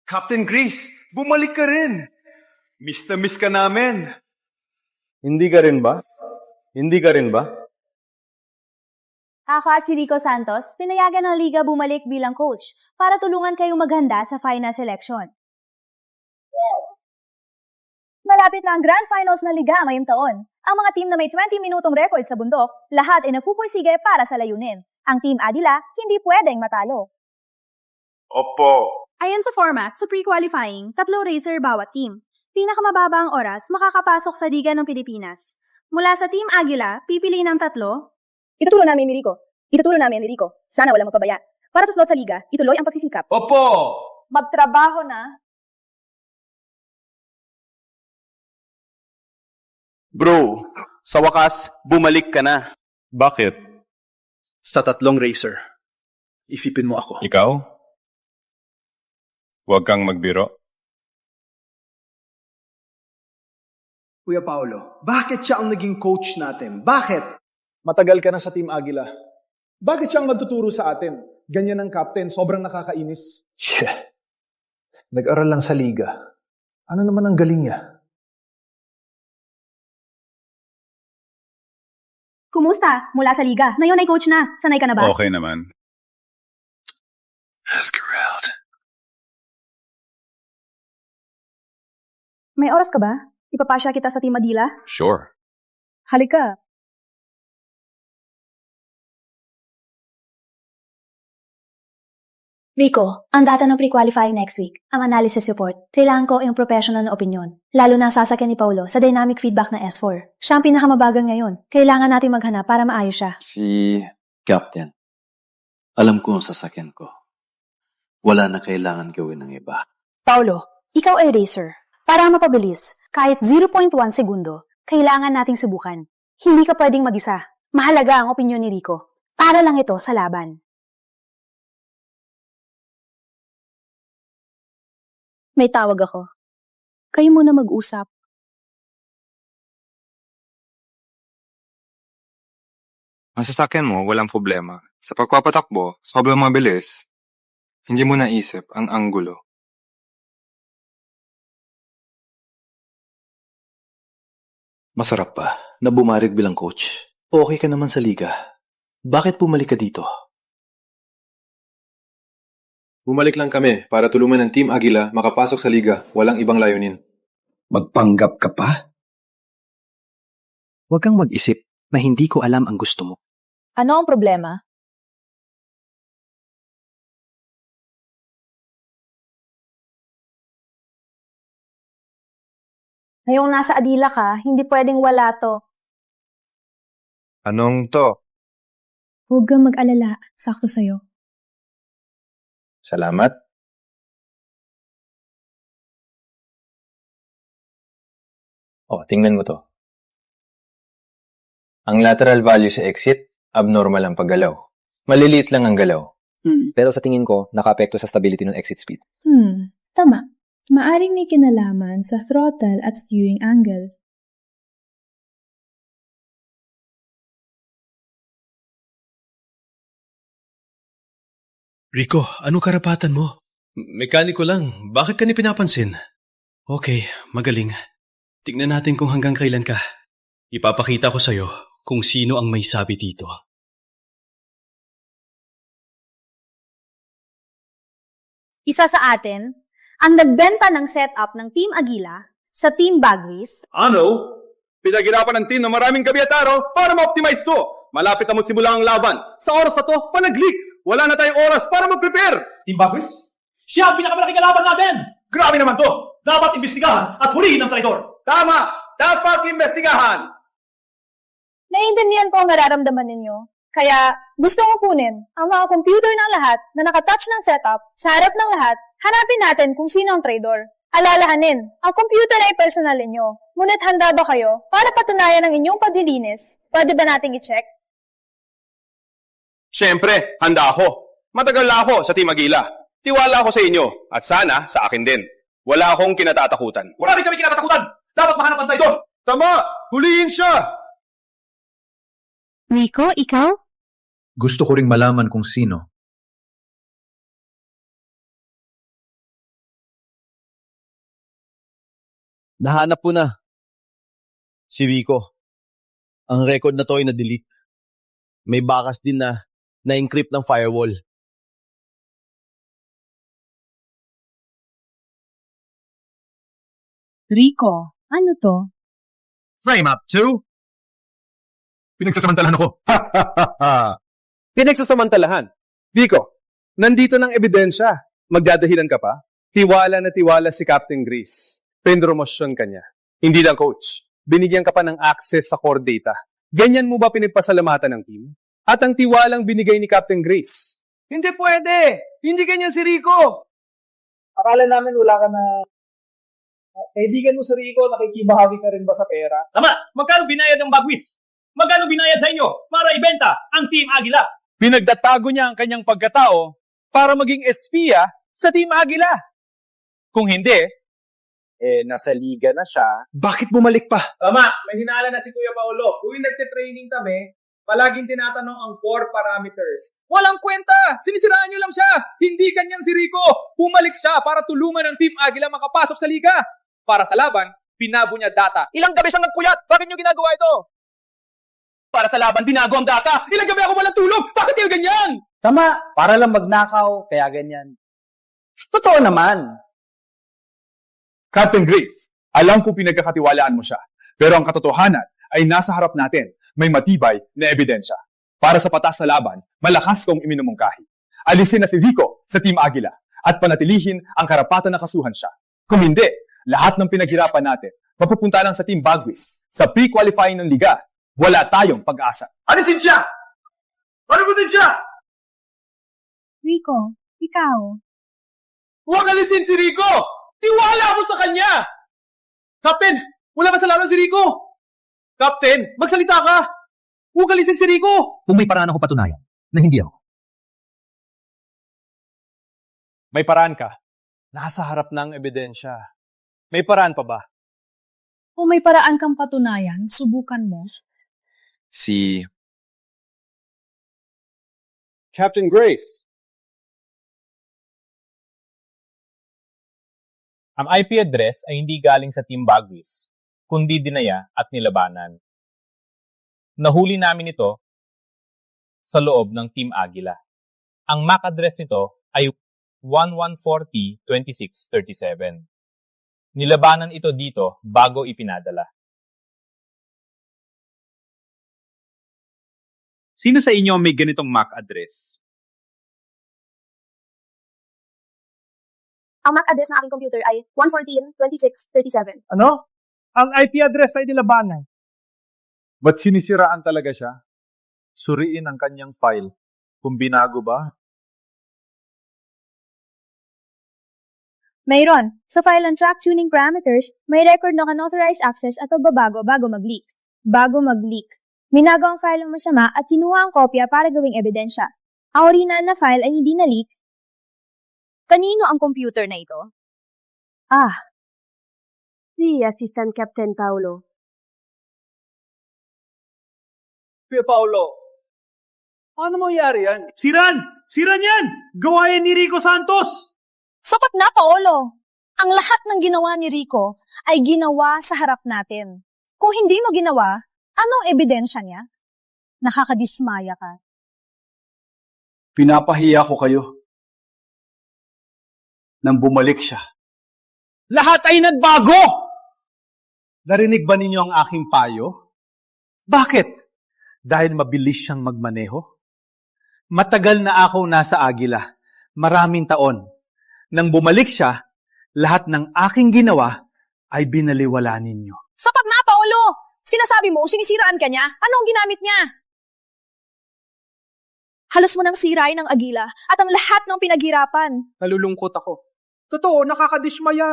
Captain Chris, bumalik ka rin. Miss na miss ka namin. Hindi ka rin ba? Hindi ka rin ba? Ako at si Rico Santos, pinayagan ng Liga bumalik bilang coach para tulungan kayong maghanda sa final selection. Yes. Malapit na ang Grand Finals ng Liga ngayong taon. Ang mga team na may 20-minutong record sa bundok, lahat ay nagpupursige para sa layunin. Ang Team Agila, hindi pwedeng matalo. Opo. Ayon sa format, sa pre-qualifying, 3 racer bawat team. Pinakamababa ang oras makakapasok sa Liga ng Pilipinas. Mula sa Team Agila, pipiliin ng 3. Ituturo namin ni Rico. Ituturo namin ni Rico. Sana walang magpabaya. Para sa slot sa liga, ituloy ang pagsisikap. Opo! Magtrabaho na. Bro, sa wakas, bumalik ka na. Bakit? Sa 3 racer. Isipin mo ako. Ikaw? Huwag kang magbiro. Kuya Paolo, bakit siya ang naging coach natin? Bakit? Matagal ka na sa Team Agila. Bakit siyang magtuturo sa atin? Ganyan ang captain, sobrang nakakainis. Nag-aral lang sa liga. Ano naman ang galing niya? Kumusta? Mula sa Liga. Ngayon ay coach na. Sanay ka na ba? Okay naman. Ask her out. May oras ka ba? Ipapasya kita sa Team Adila? Sure. Halika. Rico, ang data ng pre-qualifying next week, ang analysis report, kailangan ko yung professional na opinion. Lalo na sasakyan ni Paulo sa dynamic feedback na S4. Siya ang pinakamabagal ngayon. Kailangan natin maghanap para maayos siya. Si Captain, alam ko ang sasakyan ko. Wala na kailangan gawin ng iba. Paulo, ikaw ay racer. Para mapabilis, kahit 0.1 segundo, kailangan nating subukan. Hindi ka pwedeng mag-isa. Mahalaga ang opinion ni Rico. Para lang ito sa laban. May tawag ako. Kayo muna mag-usap. Ang sasakyan mo, walang problema. Sa pagpapatakbo, sobrang mabilis. Hindi mo naisip ang anggulo. Masarap pa na bumarig bilang coach. Okay ka naman sa liga. Bakit bumalik ka dito? Bumalik lang kami para tulungan ng Team Agila makapasok sa liga, walang ibang layunin. Magpanggap ka pa? Huwag kang mag-isip na hindi ko alam ang gusto mo. Ano ang problema? Ngayong nasa Adila ka, hindi pwedeng wala to. Anong to? Huwag kang mag-alala. Sakto sa'yo. Salamat. Tingnan mo to. Ang lateral value sa exit, abnormal ang paggalaw. Maliliit lang ang galaw. Pero sa tingin ko, naka-apekto sa stability ng exit speed. Tama. Maaring may kinalaman sa throttle at steering angle. Rico, anong karapatan mo? Mekaniko lang. Bakit ka ni pinapansin? Okay, magaling. Tignan natin kung hanggang kailan ka. Ipapakita ko sa'yo kung sino ang may sabi dito. Isa sa atin, ang nagbenta ng setup ng Team Agila sa Team Bagwis. Ano? Pinaghirapan ng team na maraming gabi at araw para ma-optimize to. Malapit na magsimula ang laban. Sa oras na to, panag-leak. Wala na tayong oras para mag-prepare. Team Bagwis? Siya ang pinakamalaking kalaban natin! Grabe naman to! Dapat imbestigahan at hulihin ang traidor! Tama! Dapat imbestigahan! Naiintindihan ko ang nararamdaman ninyo. Kaya gusto kong kunin ang mga computer ng lahat na nakatouch ng setup sa harap ng lahat. Hanapin natin kung sino ang traidor. Alalahanin, ang computer ay personal ninyo. Ngunit handa ba kayo para patunayan ang inyong paglilinis? Pwede ba nating i-check? Siyempre, handa ako. Matagal na ako sa Team Agila. Tiwala ako sa inyo at sana sa akin din. Wala akong kinatatakutan. Wala rin kami kinatatakutan! Dapat mahanap ang traidor! Tama! Hulihin siya! Rico, ikaw? Gusto ko ring malaman kung sino. Nahanap ko na. Si Rico. Ang record na to ay na-delete. May bakas din na na-encrypt ng firewall. Rico, ano to? Frame up 2? Pinagsasamantalahan ako. Pinagsasamantalahan? Rico, nandito ng ebidensya. Magdadahilan ka pa? Tiwala na tiwala si Captain Grace. Pinromosyon ka niya. Hindi lang coach. Binigyan ka pa ng access sa core data. Ganyan mo ba pinagpasalamatan ng team? At ang tiwalang binigay ni Captain Grace? Hindi pwede! Hindi ganyan si Rico! Akala namin wala ka na... Kaibigan mo si Rico, nakikibahawi ka rin ba sa pera? Tama! Magkano binayad ng Bagwis? Magkano binayad sa inyo para ibenta ang Team Agila? Pinagdatago niya ang kanyang pagkatao para maging espiya sa Team Agila. Kung hindi, nasa liga na siya. Bakit bumalik pa? Tama, may hinala na si Kuya Paolo. Tuwing nagte-training kami, palaging tinatanong ang core parameters. Walang kwenta! Sinisiraan niyo lang siya! Hindi ganyan si Rico! Pumalik siya para tulungan ang Team Agila makapasok sa liga. Para sa laban, pinabo niya data. Ilang gabi siyang nagpuyat? Bakit niyo ginagawa ito? Para sa laban, binago ang data. Ilang gabi ako walang tulog. Bakit kayo ganyan? Tama, para lang magnakaw, kaya ganyan. Totoo naman. Captain Grace, alam ko pinagkakatiwalaan mo siya. Pero ang katotohanan ay nasa harap natin. May matibay na ebidensya. Para sa patas na laban, malakas kong iminumungkahi. Alisin na si Rico sa Team Agila at panatilihin ang karapatan na kasuhan siya. Kung hindi, lahat ng pinaghirapan natin mapupunta lang sa Team Bagwis. Sa pre-qualifying ng liga, wala tayong pag-asa. Alisin siya! Alisin siya! Rico, ikaw? Huwag alisin si Rico! Tiwala mo sa kanya! Captain, wala ba sa laro si Rico? Captain, magsalita ka! Huwag alisin si Rico! Kung may paraan ako patunayan na hindi ako. May paraan ka. Nasa harap ng ebidensya. May paraan pa ba? Kung may paraan kang patunayan, subukan mo. Si Captain Grace. Ang IP address ay hindi galing sa Team Bagwis, kundi dinaya at nilabanan. Nahuli namin ito sa loob ng Team Agila. Ang MAC address nito ay 1140-2637. Nilabanan ito dito bago ipinadala. Sino sa inyo may ganitong MAC address? Ang MAC address ng aking computer ay 114-2637. Ano? Ang IP address ay nilabanan. Ba't sinisiraan talaga siya? Suriin ang kanyang file. Kung binago ba? Mayroon. Sa file and track tuning parameters, may record ng unauthorized access at pagbabago bago mag-leak. Bago mag-leak. Minago ang file ng masama at kinuha ang kopya para gawing ebidensya. Ang original na file ay hindi na-leak. Kanino ang computer na ito? Si Assistant Captain Paulo. Kuya Paolo, paano mangyari yan? Siran! Siran yan! Gawa yan ni Rico Santos! Sapat na, Paolo. Ang lahat ng ginawa ni Rico ay ginawa sa harap natin. Kung hindi mo ginawa, anong ebidensya niya? Nakakadismaya ka. Pinapahiya ko kayo. Nang bumalik siya Lahat ay nagbago! Narinig ba ninyo ang aking payo? Bakit? Dahil mabilis siyang magmaneho? Matagal na ako nasa Agila. Maraming taon. Nang bumalik siya, lahat ng aking ginawa ay binaliwala ninyo. Sapat na, Paolo! Sinasabi mo, sinisiraan ka niya? Anong ginamit niya? Halos mo nang sirain ang Agila at ang lahat ng pinaghirapan. Nalulungkot ako. Totoo, nakakadismaya.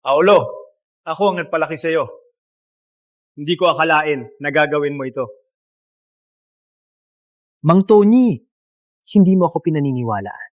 Paolo, ako ang nagpalaki sa iyo. Hindi ko akalain na gagawin mo ito. Mang Tony, hindi mo ako pinaniniwalaan.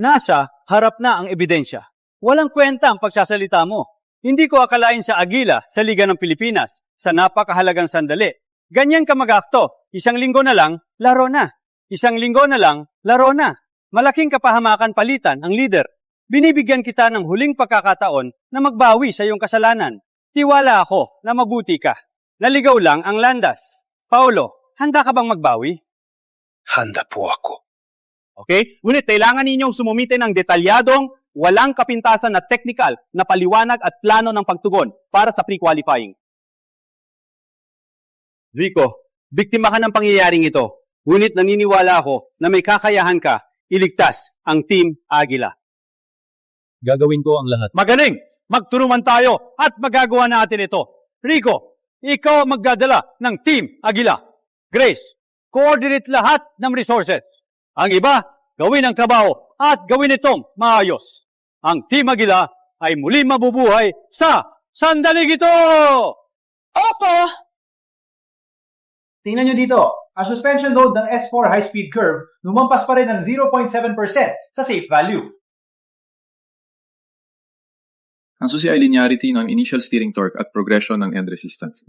Nasa harap na ang ebidensya. Walang kwenta ang pagsasalita mo. Hindi ko akalain sa Agila, sa Liga ng Pilipinas, sa napakahalagang sandali. Ganyan ka mag-akto. 1 linggo na lang, laro na. 1 linggo na lang, laro na. Malaking kapahamakan palitan ang leader. Binibigyan kita ng huling pagkakataon na magbawi sa iyong kasalanan. Tiwala ako na mabuti ka. Naligaw lang ang landas. Paolo, handa ka bang magbawi? Handa po ako. Okay? Ngunit kailangan ninyong sumumite ng detalyadong, walang kapintasan na technical na paliwanag at plano ng pagtugon para sa pre-qualifying. Rico, biktima ka ng pangyayaring ito. Ngunit naniniwala ako na may kakayahan ka iligtas ang Team Agila. Gagawin ko ang lahat. Magaling! Magtulungan tayo at magagawa natin ito. Rico, ikaw magdadala ng Team Agila. Grace, coordinate lahat ng resources. Ang iba, gawin ang trabaho at gawin itong maayos. Ang Team Agila ay muli mabubuhay sa sandaling ito! Opo! Tingnan nyo dito. Ang suspension load ng S4 high-speed curve lumampas pa rin ng 0.7% sa safe value. Ang susi ay linearity ng initial steering torque at progression ng end resistance.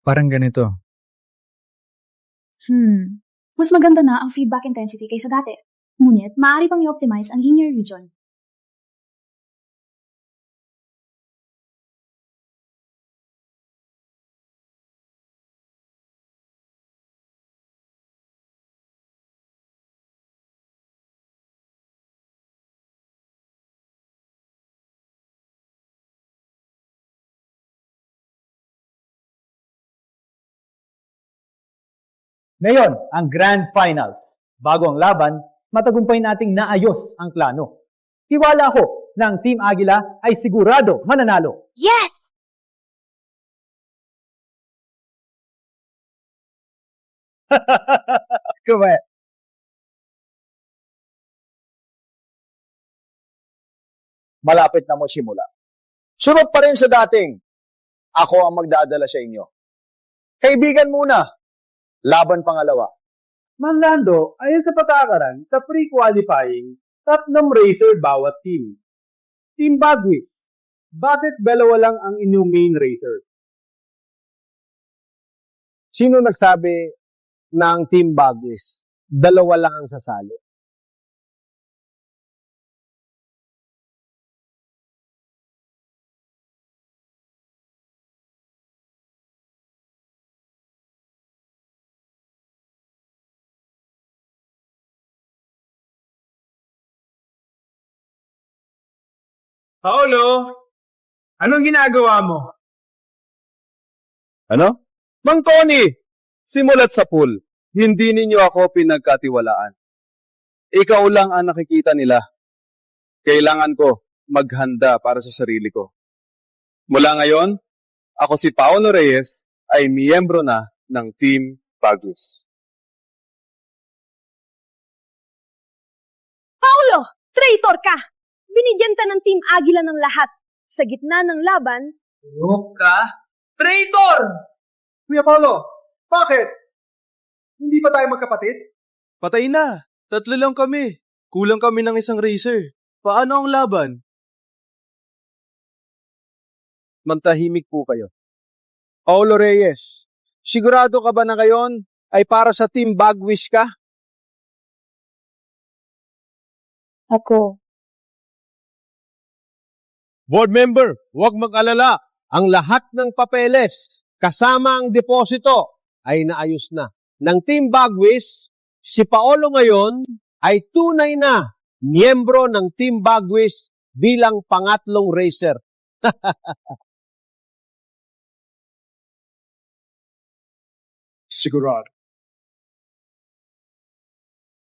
Parang ganito. Mas maganda na ang feedback intensity kaysa dati. Ngunit, maaari pang i-optimize ang linear region. Ngayon, ang Grand Finals. Bago ang laban, matagumpay nating naayos ang plano. Tiwala ako na ang Team Agila ay sigurado mananalo. Yes! Correct. Malapit na magsimula. Sunod pa rin sa dating, ako ang magdadala sa inyo. Kaibigan muna, laban pangalawa. Mang Lando, ayon sa patakaran, sa pre-qualifying, 3 racer bawat team. Team Bagwis, bakit dalawa lang ang inyong main racer? Sino nagsabi ng Team Bagwis? 2 lang ang sasali. Paolo, anong ginagawa mo? Ano? Mang Tony, simulat sa pool, hindi ninyo ako pinagkatiwalaan. Ikaw lang ang nakikita nila. Kailangan ko maghanda para sa sarili ko. Mula ngayon, ako si Paolo Reyes ay miyembro na ng Team Bagwis. Paolo! Traitor ka! Binigyan ka ng Team Agila ng lahat. Sa gitna ng laban, ka? Traitor! Kuya Paolo, bakit? Hindi pa tayo magkapatid? Patay na. 3 lang kami. Kulang kami ng 1 racer. Paano ang laban? Mantahimik po kayo. Paolo Reyes, sigurado ka ba na ngayon ay para sa Team Bagwis ka? Ako. Board member, huwag mag-alala. Ang lahat ng papeles, kasama ang deposito, ay naayos na. Ng Team Bagwis, Si Paolo ngayon ay tunay na miyembro ng Team Bagwis bilang pangatlong racer. Sigurado.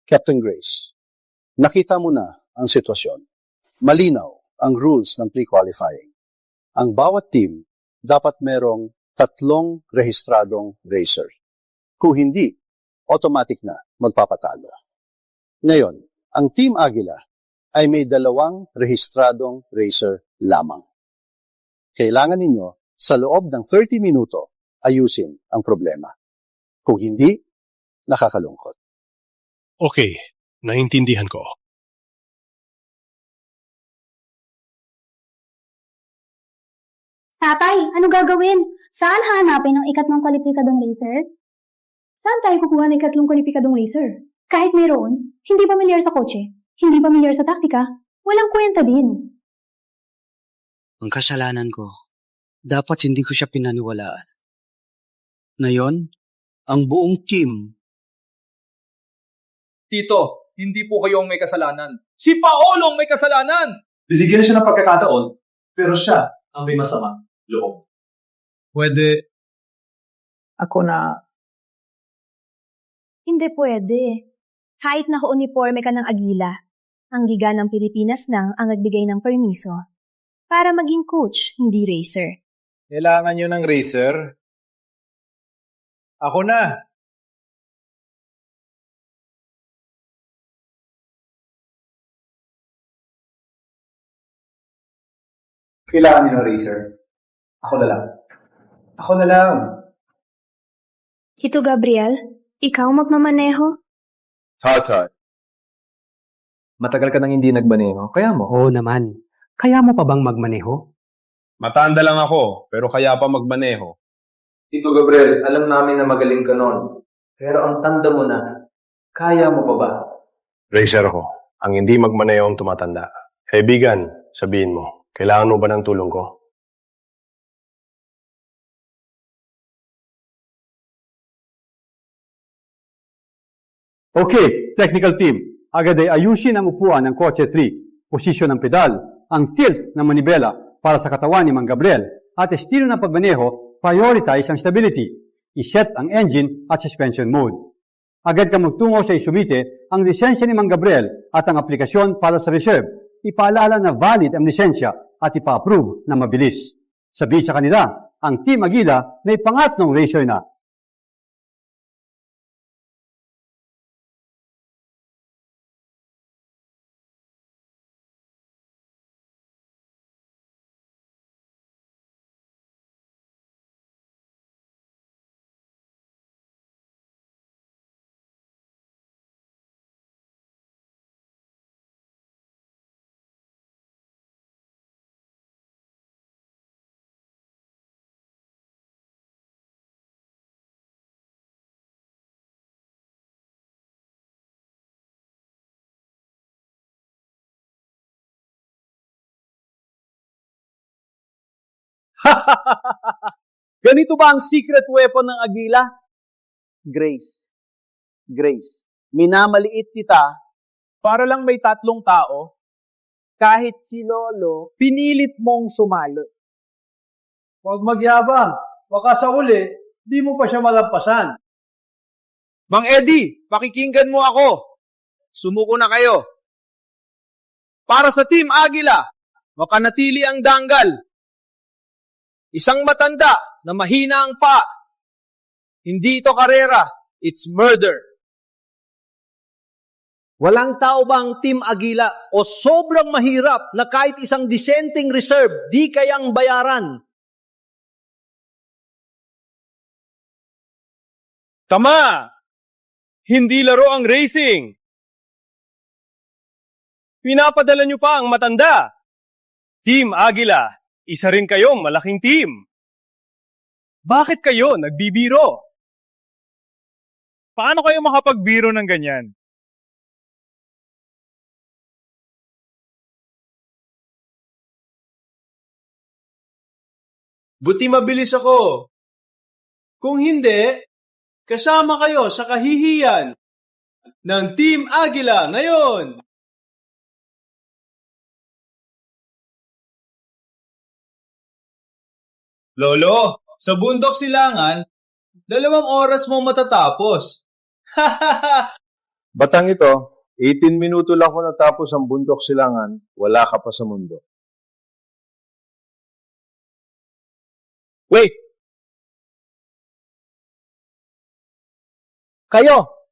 Captain Grace, nakita mo na ang sitwasyon. Malinaw ang rules ng pre-qualifying. Ang bawat team dapat merong 3 rehistradong racer. Kung hindi, automatic na magpapatalo. Ngayon, ang Team Agila ay may 2 rehistradong racer lamang. Kailangan ninyo sa loob ng 30 minuto ayusin ang problema. Kung hindi, nakakalungkot. Okay, naintindihan ko. Tatay, ano gagawin? Saan hahanapin ang ikatlong kwalipikadong racer? Saan tayo kukuha ng 3 kwalipikadong racer? Kahit mayroon, hindi pamilyar sa kotse, hindi pamilyar sa taktika, walang kwenta din. Ang kasalanan ko, dapat hindi ko siya pinaniwalaan. Ngayon, ang buong team. Tito, hindi po kayo ang may kasalanan. Si Paolo ang may kasalanan! Binigyan siya ng pagkakataon, pero siya ang may masama loob. Pwede. Ako na. Hindi pwede. Kahit naka-uniforme ka ng Agila, ang Liga ng Pilipinas lang ang nagbigay ng permiso para maging coach, hindi racer. Kailangan nyo ng racer? Ako na! Kailangan niyo ng racer. Ako na lang. Ako na lang. Ito, Gabriel, ikaw magmamaneho? Tatay. Matagal ka nang hindi nagmaneho. Kaya mo? Oo naman. Kaya mo pa bang magmaneho? Matanda lang ako, pero kaya pa magmaneho. Tito Gabriel, alam namin na magaling ka noon. Pero ang tanda mo na, kaya mo pa ba? Racer ako. Ang hindi magmaneho ang tumatanda. Kaibigan, sabihin mo, kailangan mo ba ng tulong ko? Okay, technical team. Agad ay ayusin ang upuan ng kotse 3, posisyon ng pedal, ang tilt ng manibela para sa katawan ni Mang Gabriel, at estilo ng pagmaneho, prioritize ang stability, iset ang engine at suspension mode. Agad ka magtungo sa isumite ang lisensya ni Mang Gabriel at ang aplikasyon para sa reserve. Ipaalala na valid ang lisensya at ipa-approve na mabilis. Sabihin sa kanila, ang Team Agila may pangatlong racer na. Ganito ba ang secret weapon ng Agila? Grace. Grace. Minamaliit kita para lang may 3 tao. Kahit si Lolo, pinilit mong sumalo. Huwag magyabang. Baka sa huli, di mo pa siya malampasan. Mang Eddie, pakikinggan mo ako. Sumuko na kayo. Para sa Team Agila, mapanatili ang danggal. Isang matanda na mahina ang pa. Hindi ito karera, it's murder. Walang tao bang Team Agila o sobrang mahirap na kahit isang dissenting reserve di kayang bayaran? Tama! Hindi laro ang racing. Pinapadala nyo pa ang matanda. Team Agila, isa rin kayong malaking team. Bakit kayo nagbibiro? Paano kayo makapagbiro ng ganyan? Buti mabilis ako. Kung hindi, kasama kayo sa kahihiyan. ng Team Agila ngayon! Lolo, sa bundok silangan, 2 oras mo matatapos. Batang ito, 18 minuto lang ko natapos ang bundok silangan, wala ka pa sa mundo. Wait! Kayo!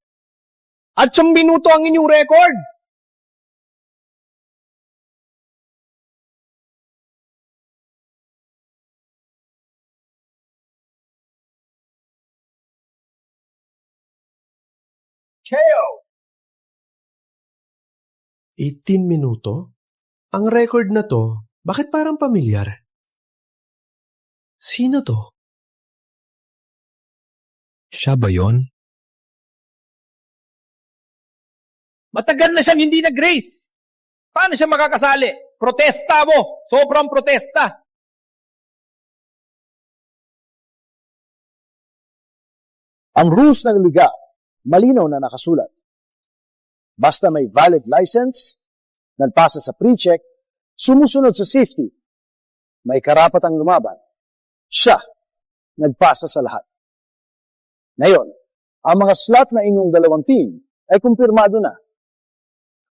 At 1 minuto ang inyong record! KO! 18 minuto? Ang record na to, bakit parang pamilyar? Sino to? Siya ba yon? Matagal na siyang hindi nag-race. Paano siya makakasali? Protesta mo! Sobrang protesta! Ang rules ng liga, malinaw na nakasulat. Basta may valid license, nagpasa sa pre-check, sumusunod sa safety, may karapatang lumaban, siya nagpasa sa lahat. Ngayon, ang mga slot na inyong dalawang team ay kumpirmado na.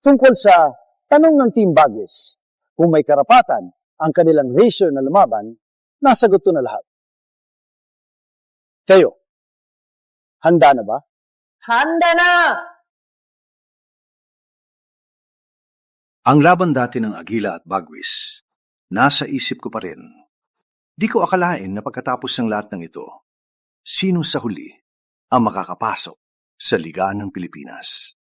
Tungkol sa tanong ng Team Bagwis, kung may karapatan ang kanilang racer na lumaban, nasagot to na lahat. Kayo, handa na ba? Handa na! Ang laban dati ng Agila at Bagwis, nasa isip ko pa rin. Di ko akalain na pagkatapos ng lahat ng ito, sino sa huli ang makakapasok sa Liga ng Pilipinas.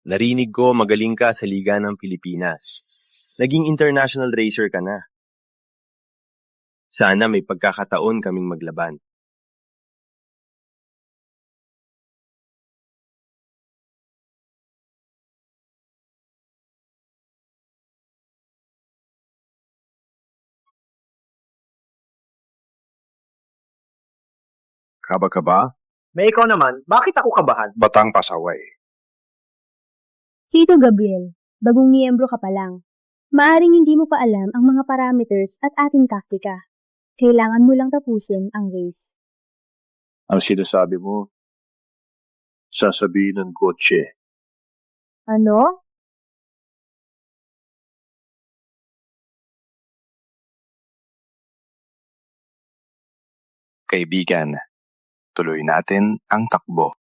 Narinig ko magaling ka sa Liga ng Pilipinas. Naging international racer ka na. Sana may pagkakataon kaming maglaban. Kaba ka ba? May ikaw naman, bakit ako kabahan? Batang pasaway. Tito Gabriel, bagong miyembro ka pa lang. Maaring hindi mo pa alam ang mga parameters at ating taktika. Kailangan mo lang tapusin ang race. Ang sinasabi mo, sasabihin ng kotse. Ano? Kaibigan, tuloy natin ang takbo.